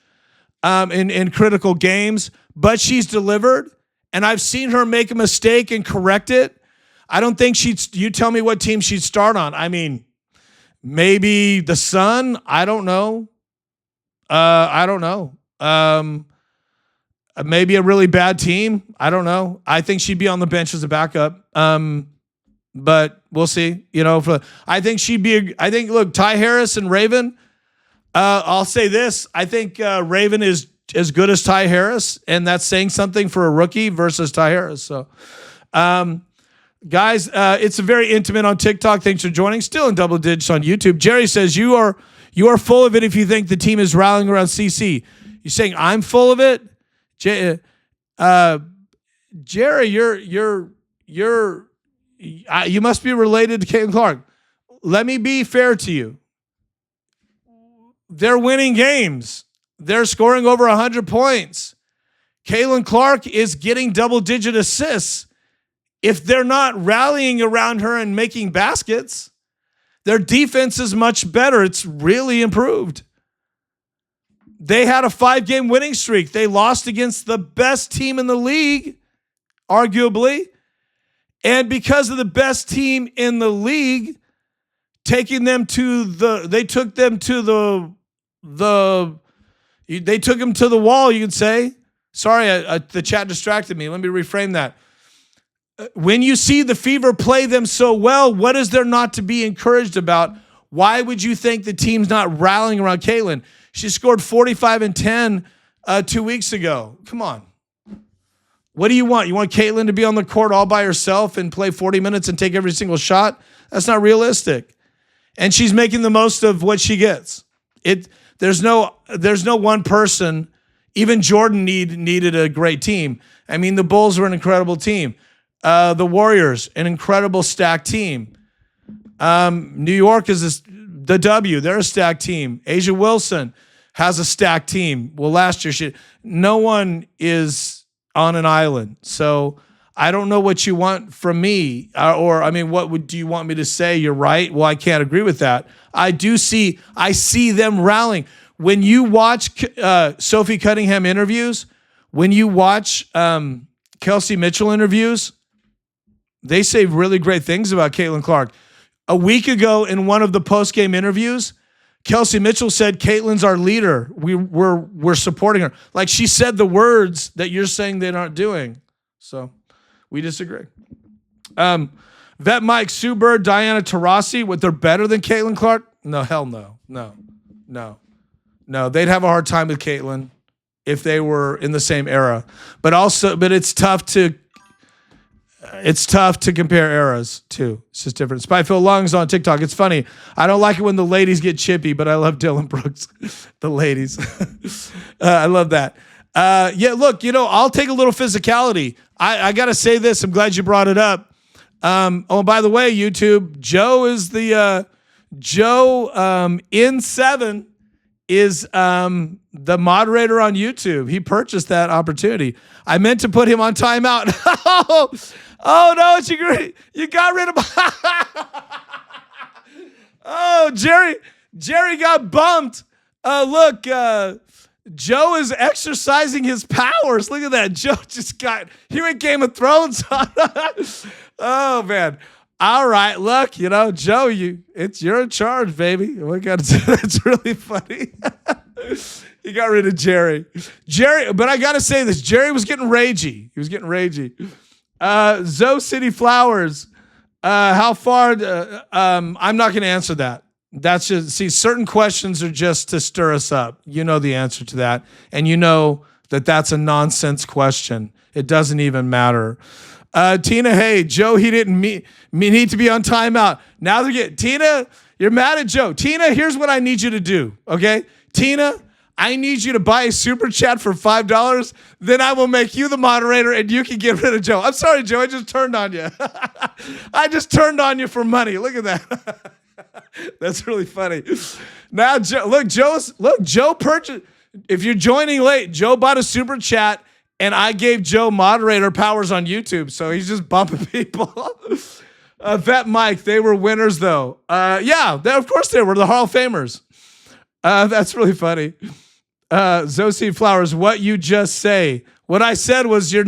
in critical games, but she's delivered. And I've seen her make a mistake and correct it. I don't think you tell me what team she'd start on. I mean, maybe the Sun. I don't know. maybe a really bad team. I don't know. I think she'd be on the bench as a backup. But we'll see. I think look, Ty Harris and Raven. I'll say this. I think Raven is as good as Ty Harris, and that's saying something for a rookie versus Ty Harris. So, guys, it's very intimate on TikTok. Thanks for joining. Still in double digits on YouTube. Jerry says you are full of it if you think the team is rallying around CC. You're saying I'm full of it, Jerry. You must be related to Caitlin Clark. Let me be fair to you. They're winning games. They're scoring over 100 points. Caitlin Clark is getting double-digit assists. If they're not rallying around her and making baskets, their defense is much better. It's really improved. They had a 5-game winning streak. They lost against the best team in the league, arguably. And because of the best team in the league, they took them to the wall, you could say. Sorry, the chat distracted me. Let me reframe that. When you see the Fever play them so well, what is there not to be encouraged about? Why would you think the team's not rallying around Caitlin? She scored 45 and 10 2 weeks ago. Come on. What do you want? You want Caitlin to be on the court all by herself and play 40 minutes and take every single shot? That's not realistic. And she's making the most of what she gets. There's no one person. Even Jordan needed a great team. I mean, the Bulls were an incredible team. The Warriors, an incredible stacked team. New York is the W. They're a stacked team. Asia Wilson has a stacked team. Well, last year, no one is on an island. So I don't know what you want from me. Do you want me to say? You're right. Well, I can't agree with that. I see them rallying. When you watch Sophie Cunningham interviews, when you watch Kelsey Mitchell interviews, they say really great things about Caitlin Clark. A week ago in one of the post-game interviews, Kelsey Mitchell said, Caitlin's our leader. We're supporting her. Like she said the words that you're saying they aren't doing. So we disagree. Vet Mike, Sue Bird, Diana Taurasi, they're better than Caitlin Clark? No, hell no. No, they'd have a hard time with Caitlin if they were in the same era. But it's tough to compare eras too. It's just different. Spyfield Lungs on TikTok. It's funny. I don't like it when the ladies get chippy, but I love Dylan Brooks. The ladies. I love that. Look, I'll take a little physicality. I got to say this. I'm glad you brought it up. By the way, YouTube, Joe is in7 is the moderator on YouTube. He purchased that opportunity. I meant to put him on timeout. Oh no, you got rid of Oh, Jerry got bumped. Look, Joe is exercising his powers. Look at that. Joe he went Game of Thrones. Oh man. All right, look, Joe, you're in charge, baby. Oh my God, that's really funny. He got rid of Jerry, but I gotta say this: Jerry was getting ragey. He was getting ragey. Zoe City Flowers. How far? I'm not gonna answer that. That's just certain questions are just to stir us up. You know the answer to that, and you know that's a nonsense question. It doesn't even matter. Tina, hey, Joe, he didn't need to be on timeout. Now Tina, you're mad at Joe. Tina, here's what I need you to do, okay? Tina, I need you to buy a super chat for $5. Then I will make you the moderator and you can get rid of Joe. I'm sorry, Joe, I just turned on you. I just turned on you for money. Look at that. That's really funny. Now, Joe purchased. If you're joining late, Joe bought a super chat. And I gave Joe moderator powers on YouTube, so he's just bumping people. Vet Mike, they were winners, though. Of course they were. The Hall of Famers. That's really funny. Zosie Flowers, what you just say? What I said was Zoo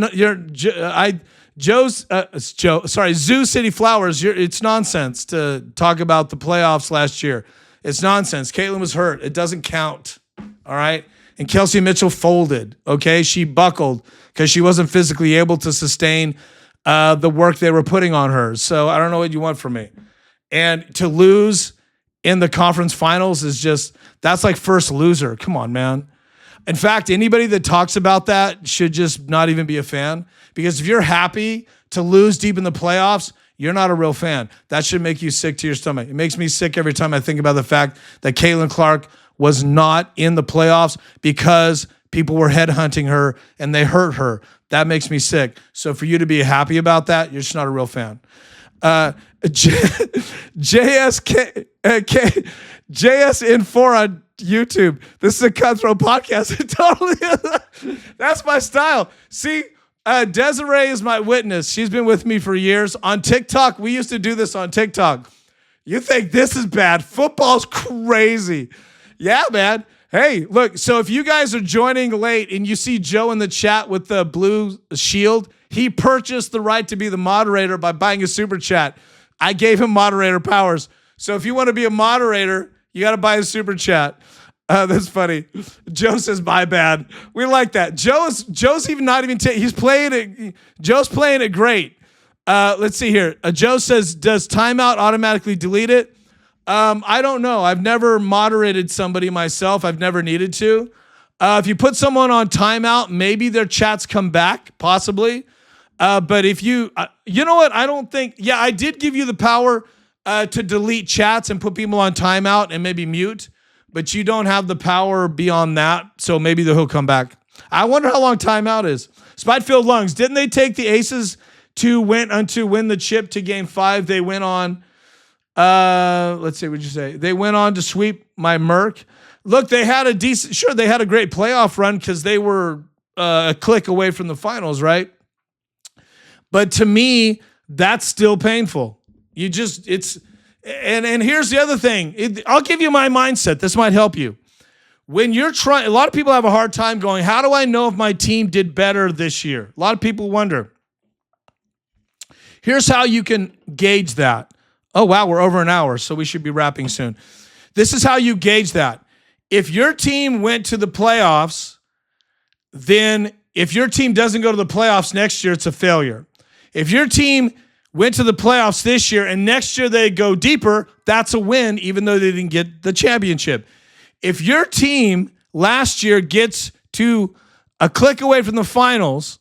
City Flowers. It's nonsense to talk about the playoffs last year. It's nonsense. Caitlin was hurt. It doesn't count. All right. and Kelsey Mitchell folded, okay? She buckled because she wasn't physically able to sustain the work they were putting on her. So I don't know what you want from me. And to lose in the conference finals is just, that's like first loser. Come on, man. In fact, anybody that talks about that should just not even be a fan, because if you're happy to lose deep in the playoffs, you're not a real fan. That should make you sick to your stomach. It makes me sick every time I think about the fact that Caitlin Clark was not in the playoffs because people were headhunting her and they hurt her. That makes me sick. So for you to be happy about that, you're just not a real fan. JSN4 on YouTube. This is a cutthroat podcast. Totally. That's my style. See, Desiree is my witness. She's been with me for years. On TikTok, we used to do this on TikTok. You think this is bad? Football's crazy. Yeah, man. Hey, look, so if you guys are joining late and you see Joe in the chat with the blue shield, he purchased the right to be the moderator by buying a super chat. I gave him moderator powers. So if you want to be a moderator, you got to buy a super chat. That's funny. Joe says, my bad. We like that. Joe's even not even, he's playing it. Joe's playing it great. Let's see here. Joe says, does timeout automatically delete it? I don't know. I've never moderated somebody myself. I've never needed to. If you put someone on timeout, maybe their chats come back, possibly. But if you know what? I don't think, I did give you the power to delete chats and put people on timeout and maybe mute, but you don't have the power beyond that. So maybe he'll come back. I wonder how long timeout is. Spite-filled lungs. Didn't they take the Aces to win the chip to game 5? They went on, let's see, what'd you say? They went on to sweep my Merc. Look, they had a great playoff run because they were a click away from the finals, right? But to me, that's still painful. And here's the other thing. I'll give you my mindset. This might help you. When you're trying, a lot of people have a hard time going, how do I know if my team did better this year? A lot of people wonder. Here's how you can gauge that. Oh, wow, we're over an hour, so we should be wrapping soon. This is how you gauge that. If your team went to the playoffs, then if your team doesn't go to the playoffs next year, it's a failure. If your team went to the playoffs this year and next year they go deeper, that's a win, even though they didn't get the championship. If your team last year gets to a click away from the finals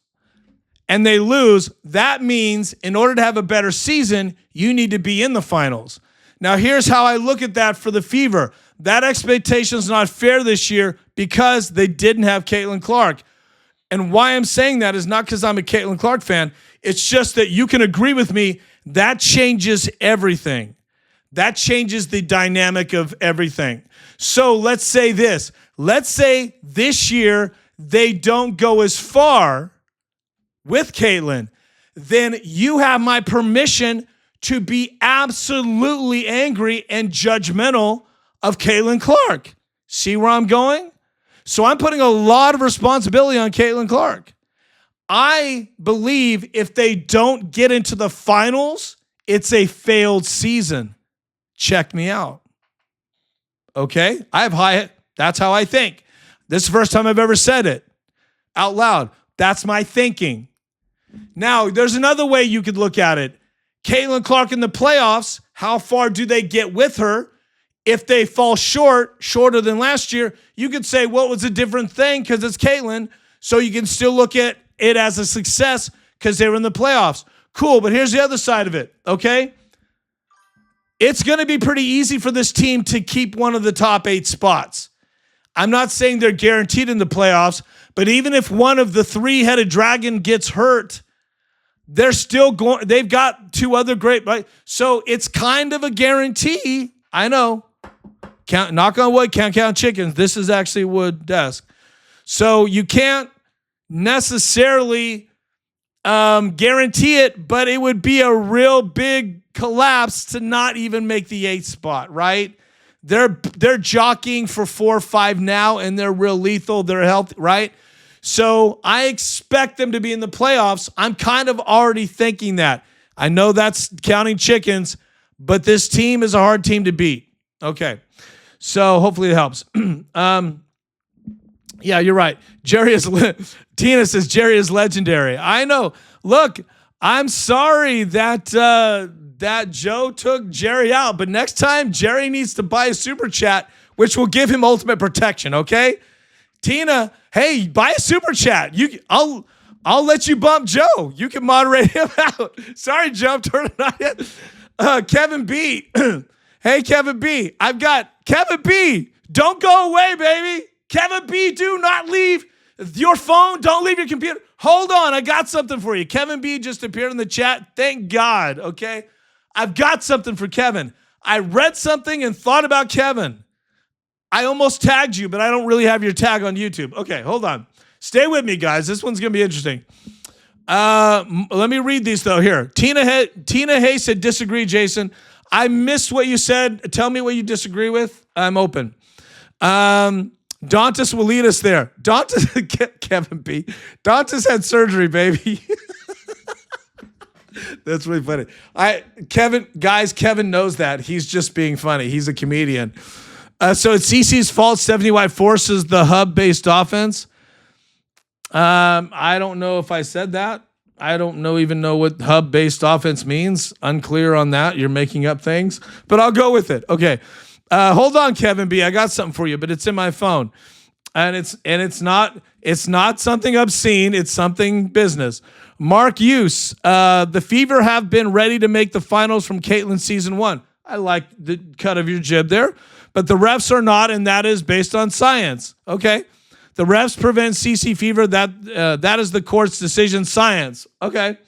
and they lose, that means in order to have a better season, you need to be in the finals. Now, here's how I look at that for the Fever. That expectation is not fair this year because they didn't have Caitlin Clark. And why I'm saying that is not because I'm a Caitlin Clark fan. It's just that you can agree with me. That changes everything. That changes the dynamic of everything. So let's say this. Let's say this year they don't go as far with Caitlin. Then you have my permission to be absolutely angry and judgmental of Caitlin Clark. See where I'm going? So I'm putting a lot of responsibility on Caitlin Clark. I believe if they don't get into the finals, it's a failed season. Check me out. Okay? That's how I think. This is the first time I've ever said it out loud. That's my thinking. Now, there's another way you could look at it. Caitlin Clark in the playoffs, how far do they get with her? If they fall shorter than last year, you could say, well, it was a different thing because it's Caitlin. So you can still look at it as a success because they were in the playoffs. Cool, but here's the other side of it, okay? It's going to be pretty easy for this team to keep one of the top 8 spots. I'm not saying they're guaranteed in the playoffs, but even if one of the 3-headed dragon gets hurt, they're still going. They've got 2 other great, right? So it's kind of a guarantee. I know. Knock on wood, can't count chickens. This is actually a wood desk. So you can't necessarily guarantee it, but it would be a real big collapse to not even make the 8th spot, right? They're jockeying for 4 or 5 now, and they're real lethal. They're healthy, right? So I expect them to be in the playoffs. I'm kind of already thinking that. I know that's counting chickens, but this team is a hard team to beat. Okay. So hopefully it helps. Yeah, you're right. Tina says Jerry is legendary. I know. Look, I'm sorry that that Joe took Jerry out, but next time Jerry needs to buy a super chat, which will give him ultimate protection. Okay, Tina, hey, buy a super chat. I'll let you bump Joe. You can moderate him out. Sorry, Joe, I'm turning on it. Kevin B. Hey, Kevin B. I've got Kevin B. Don't go away, baby. Kevin B, do not leave your phone. Don't leave your computer. Hold on. I got something for you. Kevin B just appeared in the chat. Thank God. Okay. I've got something for Kevin. I read something and thought about Kevin. I almost tagged you, but I don't really have your tag on YouTube. Okay. Hold on. Stay with me, guys. This one's going to be interesting. Let me read these though here. Tina Hay said, disagree, Jason. I missed what you said. Tell me what you disagree with. I'm open. Dantas will lead us there. Dantas, Kevin B. Dantas had surgery, baby. That's really funny. Kevin knows that. He's just being funny. He's a comedian. So it's CC's fault 70 White forces the hub-based offense. I don't know if I said that. I don't even know what hub-based offense means. Unclear on that. You're making up things. But I'll go with it. Okay. Hold on, Kevin B. I got something for you, but it's in my phone, and it's not something obscene. It's something business. Mark Hughes, the Fever have been ready to make the finals from Caitlin season 1. I like the cut of your jib there, but the refs are not, and that is based on science. Okay, the refs prevent CC Fever. That is the court's decision. Science. Okay.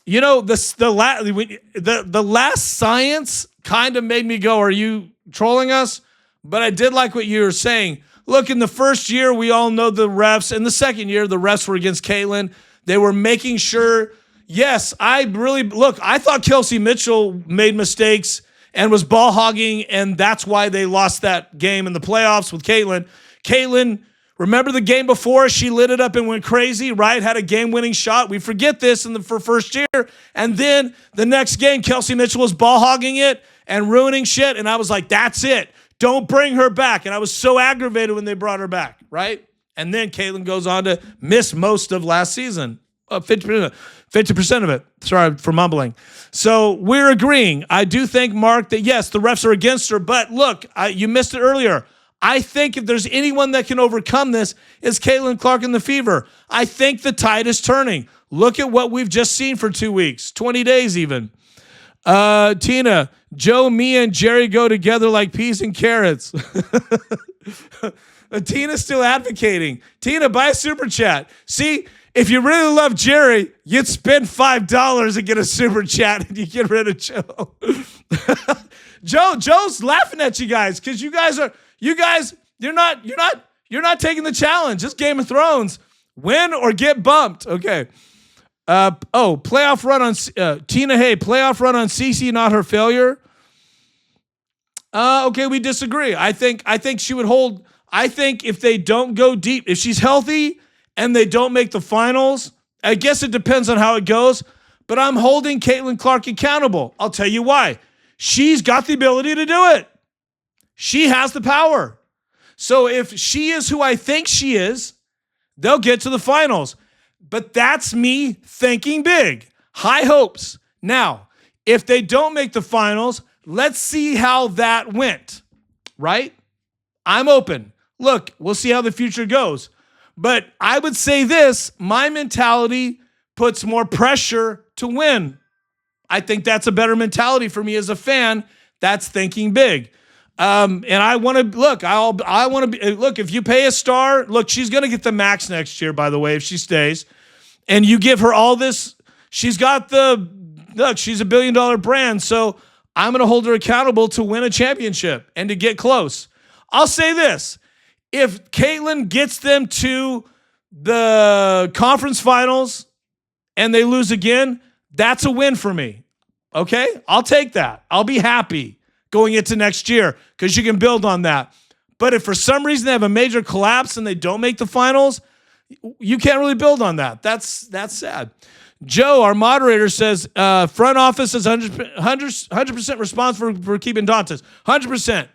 You know, the last science kind of made me go, are you trolling us? But I did like what you were saying. Look, in the first year, we all know the refs. In the second year, the refs were against Caitlin. They were making sure. Yes, I thought Kelsey Mitchell made mistakes and was ball hogging, and that's why they lost that game in the playoffs with Caitlin. Caitlin, remember the game before? She lit it up and went crazy, right? Had a game-winning shot. We forget this for first year. And then the next game, Kelsey Mitchell was ball hogging it and ruining shit. And I was like, that's it. Don't bring her back. And I was so aggravated when they brought her back, right? And then Caitlin goes on to miss most of last season. 50% of it. Sorry for mumbling. So we're agreeing. I do think, Mark, that yes, the refs are against her. But look, you missed it earlier. I think if there's anyone that can overcome this, it's Caitlin Clark and the Fever. I think the tide is turning. Look at what we've just seen for 2 weeks, 20 days even. Tina, Joe, me, and Jerry go together like peas and carrots. Tina's still advocating. Tina, buy a super chat. See, if you really love Jerry, you'd spend $5 and get a super chat and you get rid of Joe. Joe's laughing at you guys because you're not taking the challenge. It's Game of Thrones. Win or get bumped. Okay. Playoff run on Tina Hay. Playoff run on CC, not her failure. Okay, we disagree. I think she would hold. I think if they don't go deep, if she's healthy and they don't make the finals, I guess it depends on how it goes. But I'm holding Caitlin Clark accountable. I'll tell you why. She's got the ability to do it. She has the power. So if she is who I think she is, they'll get to the finals. But that's me thinking big. High hopes. Now, if they don't make the finals, let's see how that went. Right? I'm open. Look, we'll see how the future goes. But I would say this, my mentality puts more pressure to win. I think that's a better mentality for me as a fan. That's thinking big. And I want to look. I want to be look. If you pay a star, look, she's going to get the max next year. By the way, if she stays, and you give her all this, she's got the look. She's $1 billion brand, so I'm going to hold her accountable to win a championship and to get close. I'll say this: if Caitlin gets them to the conference finals and they lose again, that's a win for me. Okay, I'll take that. I'll be happy going into next year because you can build on that. But if for some reason they have a major collapse and they don't make the finals, you can't really build on that. That's sad. Joe, our moderator, says front office is 100% responsible for keeping Dantas. 100%.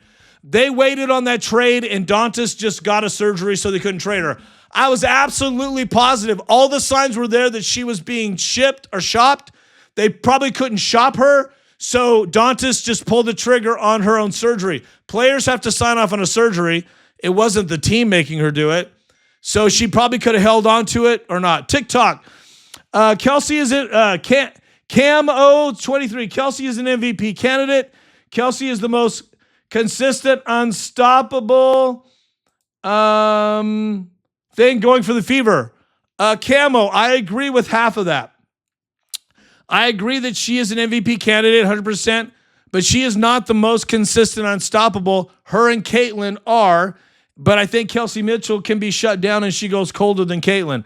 They waited on that trade, and Dantas just got a surgery, so they couldn't trade her. I was absolutely positive. All the signs were there that she was being shipped or shopped. They probably couldn't shop her, so Dantas just pulled the trigger on her own surgery. Players have to sign off on a surgery. It wasn't the team making her do it. So she probably could have held on to it or not. TikTok. Kelsey is it. Cam023. Kelsey is an MVP candidate. Kelsey is the most consistent, unstoppable thing going for the Fever. Camo, I agree with half of that. I agree that she is an MVP candidate, 100%, but she is not the most consistent, unstoppable. Her and Caitlin are, but I think Kelsey Mitchell can be shut down and she goes colder than Caitlin.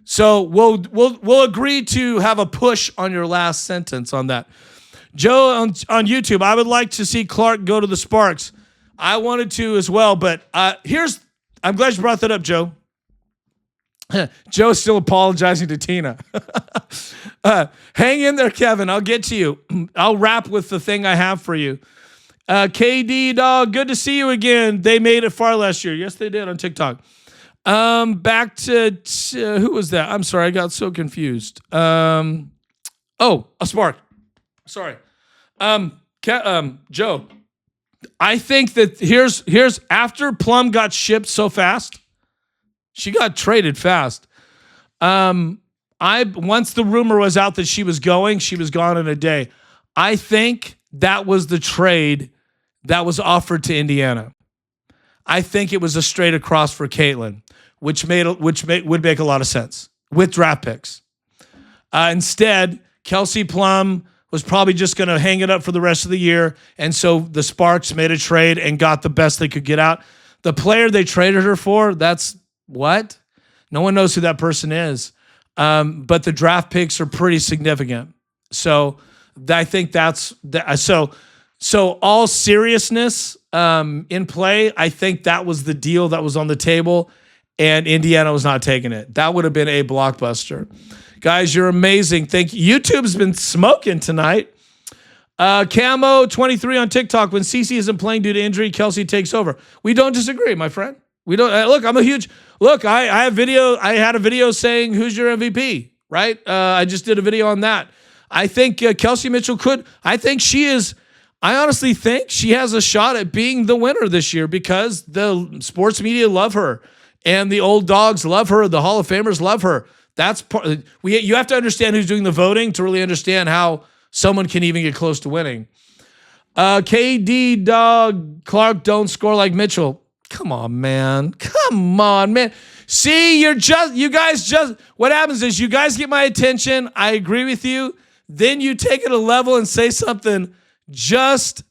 So we'll agree to have a push on your last sentence on that. Joe on YouTube, I would like to see Clark go to the Sparks. I wanted to as well, but I'm glad you brought that up, Joe. Joe's still apologizing to Tina. Hang in there, Kevin. I'll get to you. I'll wrap with the thing I have for you. KD dog, good to see you again. They made it far last year. Yes, they did on TikTok. Back to who was that? I'm sorry, I got so confused. A Spark. Sorry. Joe. I think that here's after Plum got shipped so fast. She got traded fast. Once the rumor was out that she was gone in a day. I think that was the trade that was offered to Indiana. I think it was a straight across for Caitlin, which would make a lot of sense with draft picks. Instead, Kelsey Plum was probably just going to hang it up for the rest of the year, and so the Sparks made a trade and got the best they could get out. The player they traded her for, that's what? No one knows who that person is. But the draft picks are pretty significant. So I think that's so all seriousness in play, I think that was the deal that was on the table, and Indiana was not taking it. That would have been a blockbuster. Guys, you're amazing. Thank you. YouTube's been smoking tonight. Camo23 on TikTok. When CeCe isn't playing due to injury, Kelsey takes over. We don't disagree, my friend. We don't look. I'm a huge look. I have video. I had a video saying who's your MVP. Right. I just did a video on that. I think Kelsey Mitchell could. I think she is. I honestly think she has a shot at being the winner this year because the sports media love her and the old dogs love her. The Hall of Famers love her. That's part. You have to understand who's doing the voting to really understand how someone can even get close to winning. KD dog Clark don't score like Mitchell. Come on, man. See, you guys what happens is you guys get my attention. I agree with you. Then you take it a level and say something just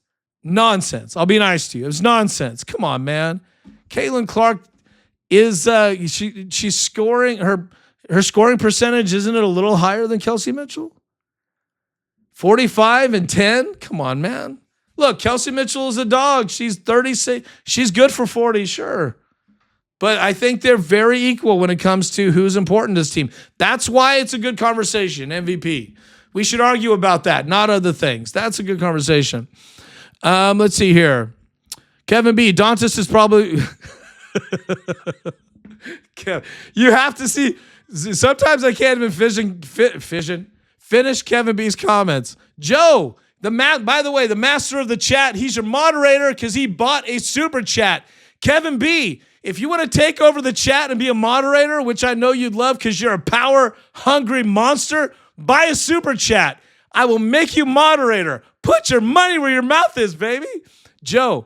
nonsense. I'll be nice to you. It was nonsense. Come on, man. Caitlin Clark is she's scoring her scoring percentage, isn't it a little higher than Kelsey Mitchell? 45 and 10? Come on, man. Look, Kelsey Mitchell is a dog. She's 36. She's good for 40, sure. But I think they're very equal when it comes to who's important to this team. That's why it's a good conversation, MVP. We should argue about that, not other things. That's a good conversation. Let's see here. Kevin B. Dantas is probably... You have to see... Sometimes I can't even finish Kevin B's comments. Joe... by the way, the master of the chat, he's your moderator because he bought a super chat. Kevin B., if you want to take over the chat and be a moderator, which I know you'd love because you're a power-hungry monster, buy a super chat. I will make you moderator. Put your money where your mouth is, baby. Joe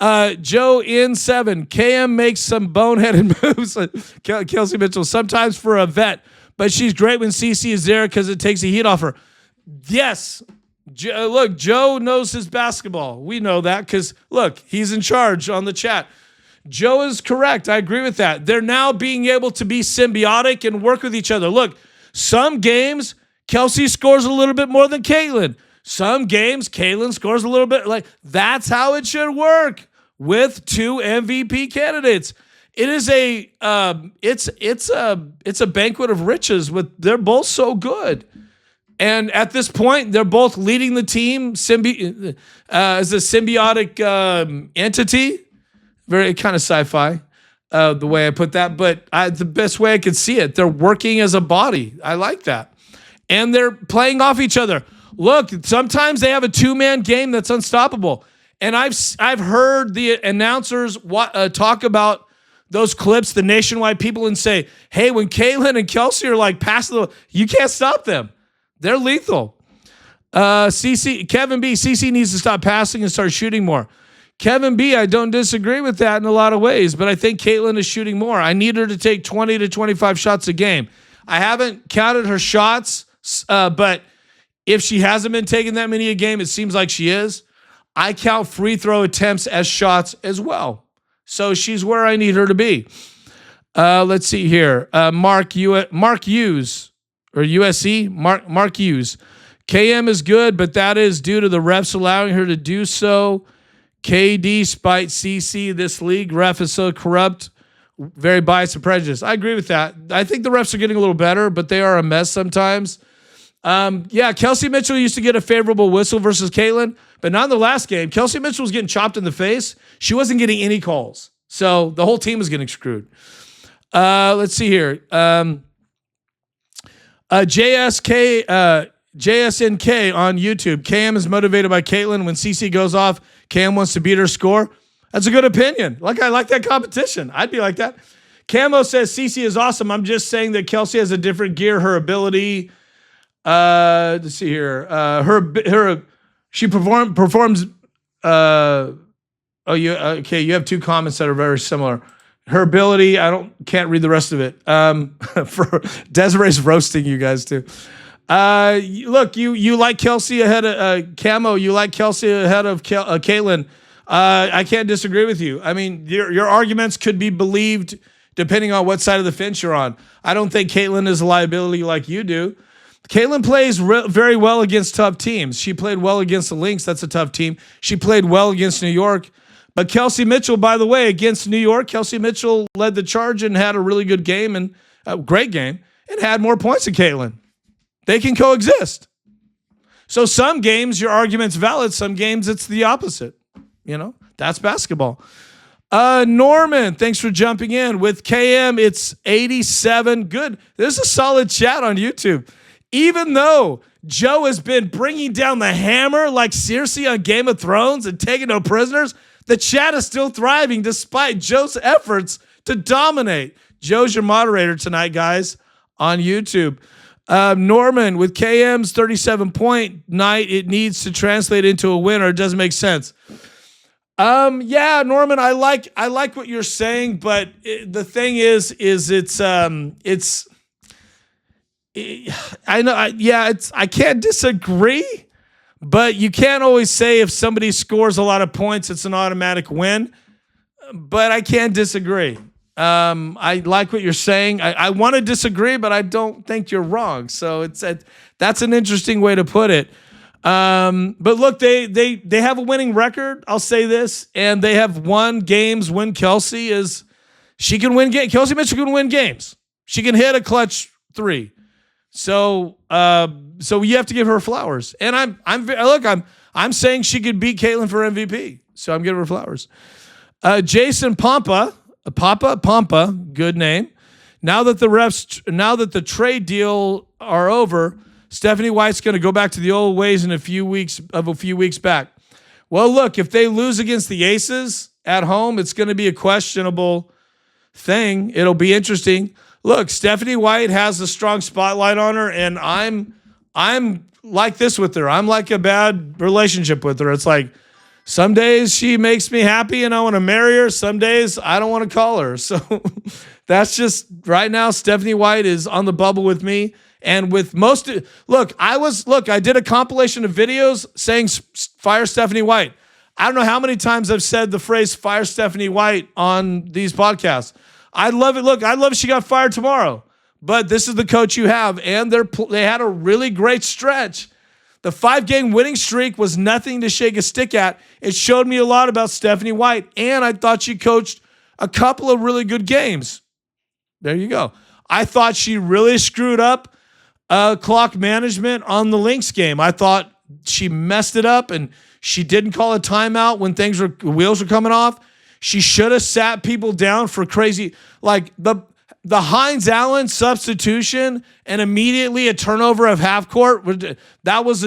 in 7. KM makes some boneheaded moves. Kelsey Mitchell, sometimes for a vet, but she's great when CeCe is there because it takes the heat off her. Yes. Look, Joe knows his basketball. We know that because, look, he's in charge on the chat. Joe is correct. I agree with that. They're now being able to be symbiotic and work with each other. Look, some games, Kelsey scores a little bit more than Caitlin. Some games, Caitlin scores a little bit. Like, that's how it should work with two MVP candidates. It is it's a banquet of riches. They're both so good. And at this point, they're both leading the team as a symbiotic entity. Very kind of sci-fi, the way I put that. But the best way I could see it, they're working as a body. I like that. And they're playing off each other. Look, sometimes they have a two-man game that's unstoppable. And I've heard the announcers talk about those clips, the nationwide people, and say, hey, when Caitlin and Kelsey are like passing, you can't stop them. They're lethal. Kevin B, CC needs to stop passing and start shooting more. Kevin B, I don't disagree with that in a lot of ways, but I think Caitlin is shooting more. I need her to take 20 to 25 shots a game. I haven't counted her shots, but if she hasn't been taking that many a game, it seems like she is. I count free throw attempts as shots as well. So she's where I need her to be. Let's see here. Mark Hughes. Or USC, Mark Hughes. KM is good, but that is due to the refs allowing her to do so. KD spite CC. This league ref is so corrupt, very biased and prejudiced. I agree with that. I think the refs are getting a little better, but they are a mess sometimes. Kelsey Mitchell used to get a favorable whistle versus Caitlin, but not in the last game. Kelsey Mitchell was getting chopped in the face. She wasn't getting any calls. So the whole team was getting screwed. Let's see here. JSNK on YouTube. KM is motivated by Caitlin. When CC goes off, KM wants to beat her score. That's a good opinion. I like that competition. I'd be like that. Camo says CC is awesome. I'm just saying that Kelsey has a different gear. Her ability. Let's see here. She performs. You have two comments that are very similar. Her ability, can't read the rest of it. For Desiree's roasting you guys too. Look, you like Kelsey ahead of Camo. You like Kelsey ahead of Caitlin. I can't disagree with you. I mean, your arguments could be believed depending on what side of the fence you're on. I don't think Caitlin is a liability like you do. Caitlin plays very well against tough teams. She played well against the Lynx. That's a tough team. She played well against New York. But Kelsey Mitchell, by the way, against New York, Kelsey Mitchell led the charge and had a really good game and a great game and had more points than Caitlin. They can coexist. So some games, your argument's valid. Some games, it's the opposite. That's basketball. Norman, thanks for jumping in. With KM, it's 87. Good. There's a solid chat on YouTube. Even though Joe has been bringing down the hammer like Cersei on Game of Thrones and taking no prisoners, the chat is still thriving despite Joe's efforts to dominate. Joe's your moderator tonight, guys, on YouTube. Norman, with KM's 37-point night, it needs to translate into a win or it doesn't make sense. Norman, I like what you're saying, but the thing is I can't disagree. But you can't always say if somebody scores a lot of points, it's an automatic win. But I can't disagree. I like what you're saying. I want to disagree, but I don't think you're wrong. So that's an interesting way to put it. But look, they have a winning record. I'll say this, and they have won games when Kelsey can win games. Kelsey Mitchell can win games. She can hit a clutch three. So you have to give her flowers. And I'm saying she could beat Caitlin for MVP. So I'm giving her flowers. Jason Pampa, good name. Now that the trade deal are over, Stephanie White's going to go back to the old ways in a few weeks back. Well, look, if they lose against the Aces at home, it's going to be a questionable thing. It'll be interesting. Look, Stephanie White has a strong spotlight on her, and I'm like this with her. I'm like a bad relationship with her. It's like some days she makes me happy and I want to marry her. Some days I don't want to call her. So that's just right now. Stephanie White is on the bubble with me. And with most, I did a compilation of videos saying fire Stephanie White. I don't know how many times I've said the phrase fire Stephanie White on these podcasts. I'd love it. Look, I'd love if she got fired tomorrow, but this is the coach you have. And they had a really great stretch. The 5-game winning streak was nothing to shake a stick at. It showed me a lot about Stephanie White. And I thought she coached a couple of really good games. There you go. I thought she really screwed up Clock management on the Lynx game. I thought she messed it up and she didn't call a timeout when wheels were coming off. She should have sat people down for crazy, like the Hines Allen substitution and immediately a turnover of half court. That was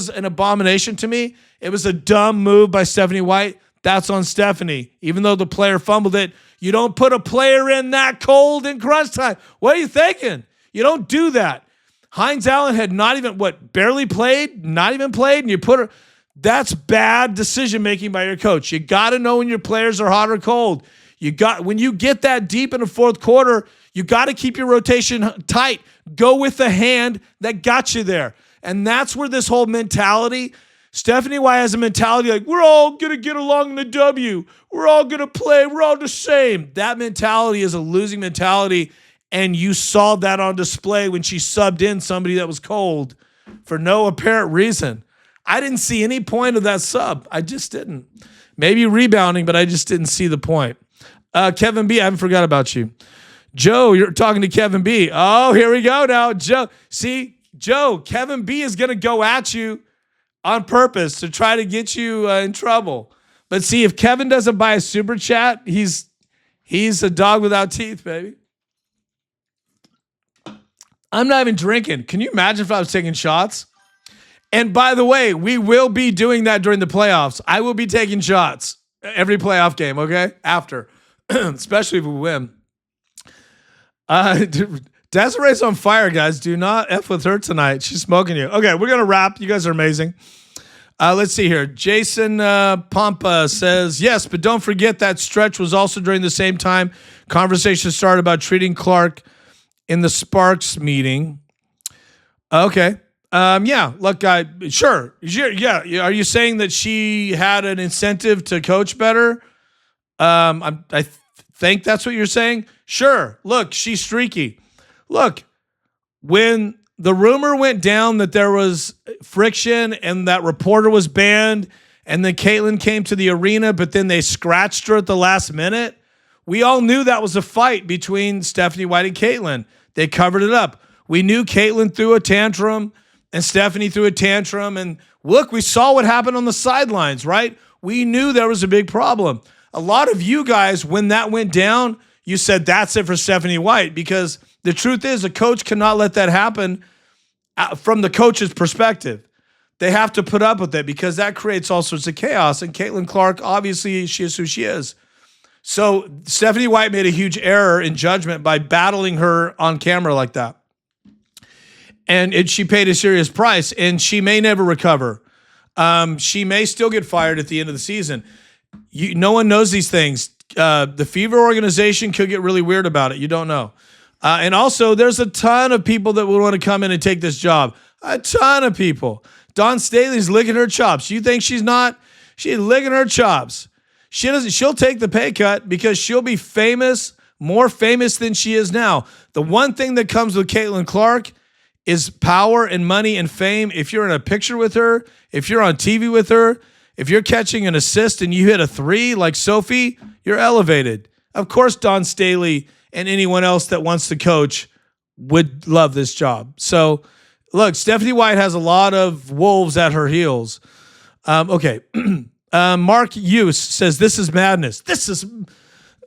an abomination to me. It was a dumb move by Stephanie White. That's on Stephanie. Even though the player fumbled it, you don't put a player in that cold in crunch time. What are you thinking? You don't do that. Hines Allen had barely played, not even played, and you put her. That's bad decision-making by your coach. You got to know when your players are hot or cold. When you get that deep in the fourth quarter, you got to keep your rotation tight. Go with the hand that got you there. And that's where this whole mentality, Stephanie White has a mentality like, we're all going to get along in the W. We're all going to play. We're all the same. That mentality is a losing mentality, and you saw that on display when she subbed in somebody that was cold for no apparent reason. I didn't see any point of that sub. I just didn't. Maybe rebounding, but I just didn't see the point. Kevin B., I haven't forgot about you. Joe, you're talking to Kevin B. Oh, here we go now. Joe, Kevin B. is going to go at you on purpose to try to get you in trouble. But see, if Kevin doesn't buy a super chat, he's a dog without teeth, baby. I'm not even drinking. Can you imagine if I was taking shots? And by the way, we will be doing that during the playoffs. I will be taking shots every playoff game, okay? After, especially if we win. Desiree's on fire, guys. Do not F with her tonight. She's smoking you. Okay, we're going to wrap. You guys are amazing. Let's see here. Jason Pompa says, yes, but don't forget that stretch was also during the same time conversation started about treating Clark in the Sparks meeting. Okay. Yeah, look, sure. Yeah. Are you saying that she had an incentive to coach better? I think that's what you're saying. Sure. Look, she's streaky. Look, when the rumor went down that there was friction and that reporter was banned and then Caitlin came to the arena, but then they scratched her at the last minute, we all knew that was a fight between Stephanie White and Caitlin. They covered it up. We knew Caitlin threw a tantrum and Stephanie threw a tantrum. And look, we saw what happened on the sidelines, right? We knew there was a big problem. A lot of you guys, when that went down, you said that's it for Stephanie White, because the truth is a coach cannot let that happen from the coach's perspective. They have to put up with it because that creates all sorts of chaos. And Caitlin Clark, obviously, she is who she is. So Stephanie White made a huge error in judgment by battling her on camera like that. And she paid a serious price, and she may never recover. She may still get fired at the end of the season. No one knows these things. The Fever organization could get really weird about it. You don't know. And also, there's a ton of people that would want to come in and take this job. A ton of people. Dawn Staley's licking her chops. You think she's not? She's licking her chops. She'll take the pay cut because she'll be famous, more famous than she is now. The one thing that comes with Caitlin Clark is power and money and fame. If you're in a picture with her, if you're on TV with her, if you're catching an assist and you hit a three like Sophie, you're elevated. Of course, Dawn Staley and anyone else that wants to coach would love this job. So, look, Stephanie White has a lot of wolves at her heels. Okay. Mark Hughes says, this is madness.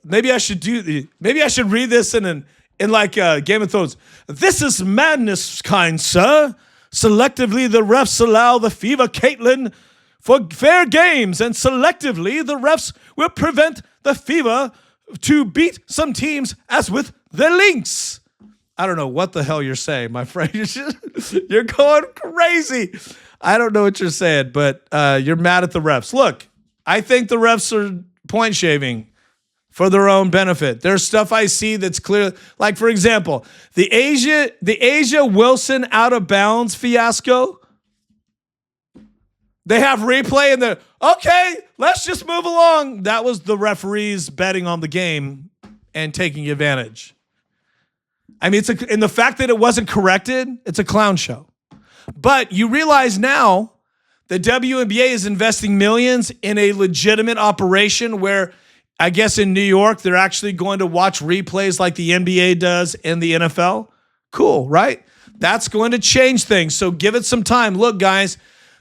Maybe I should read this in Game of Thrones. This is madness, kind sir. Selectively, the refs allow the Fever Caitlin for fair games, and selectively, the refs will prevent the Fever to beat some teams, as with the Lynx. I don't know what the hell you're saying, my friend. You're going crazy. I don't know what you're saying, but you're mad at the refs. Look, I think the refs are point shaving for their own benefit. There's stuff I see that's clear. Like, for example, the Asia Wilson out of bounds fiasco. They have replay and they're, okay, let's just move along. That was the referees betting on the game and taking advantage. I mean, and the fact that it wasn't corrected, it's a clown show. But you realize now the WNBA is investing millions in a legitimate operation where, I guess in New York, they're actually going to watch replays like the NBA does and the NFL. Cool, right? That's going to change things. So give it some time. Look, guys,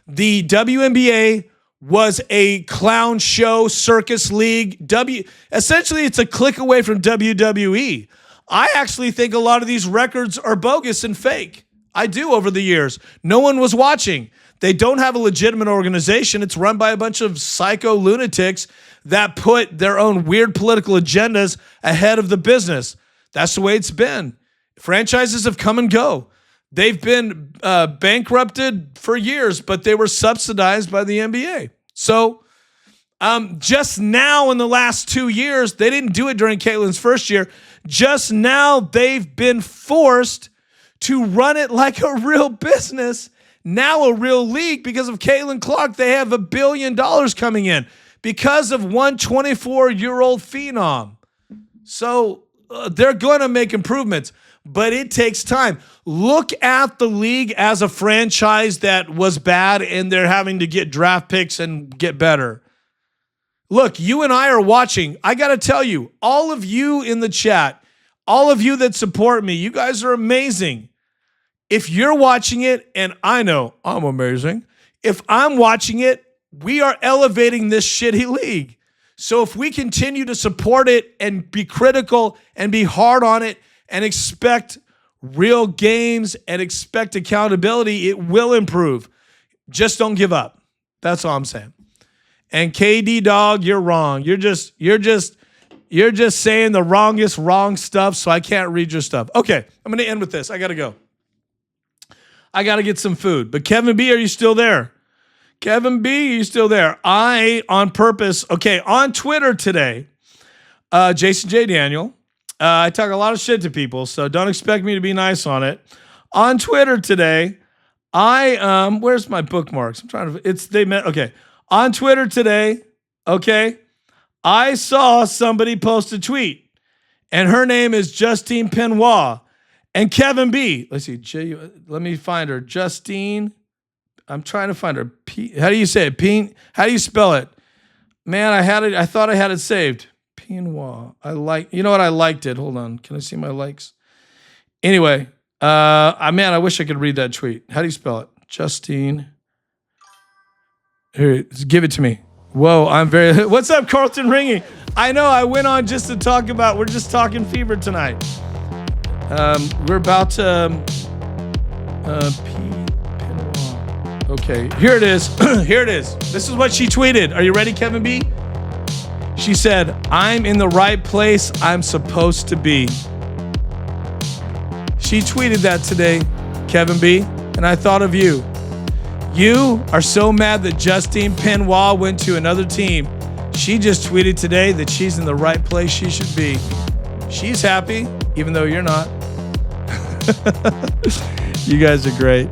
the WNBA was a clown show circus league. Essentially, it's a click away from WWE. I actually think a lot of these records are bogus and fake. I do over the years. No one was watching. They don't have a legitimate organization. It's run by a bunch of psycho lunatics that put their own weird political agendas ahead of the business. That's the way it's been. Franchises have come and go. They've been bankrupted for years, but they were subsidized by the NBA. So just now in the last 2 years, they didn't do it during Caitlin's first year. Just now they've been forced to run it like a real business, now a real league. Because of Caitlin Clark, they have $1 billion coming in because of one 24-year-old phenom. So they're going to make improvements, but it takes time. Look at the league as a franchise that was bad and they're having to get draft picks and get better. Look, you and I are watching. I got to tell you, all of you in the chat, all of you that support me, you guys are amazing. If you're watching it, and I know I'm amazing, if I'm watching it, we are elevating this shitty league. So if we continue to support it and be critical and be hard on it and expect real games and expect accountability, it will improve. Just don't give up. That's all I'm saying. And KD dog, you're wrong. You're just saying the wrong stuff, so I can't read your stuff. Okay, I'm going to end with this. I got to go. I got to get some food. But Kevin B, are you still there? Kevin B, are you still there? On purpose, on Twitter today, Jason J. Daniel, I talk a lot of shit to people, so don't expect me to be nice on it. On Twitter today, where's my bookmarks? On Twitter today, I saw somebody post a tweet, and her name is Justine Penoir. And Kevin B, let's see, let me find her. Justine, I'm trying to find her. How do you say it? How do you spell it? Man, I thought I had it saved. Penoir. You know what? I liked it. Hold on. Can I see my likes? Anyway, I wish I could read that tweet. How do you spell it? Justine. Here, give it to me. Whoa, what's up, Carlton Ringing? I know, I went on just to talk about, we're just talking fever tonight. We're about to, okay, here it is. Here it is. This is what she tweeted. Are you ready, Kevin B? She said, I'm in the right place I'm supposed to be. She tweeted that today, Kevin B, and I thought of you. You are so mad that Justine Penoir went to another team. She just tweeted today that she's in the right place she should be. She's happy, even though you're not. You guys are great.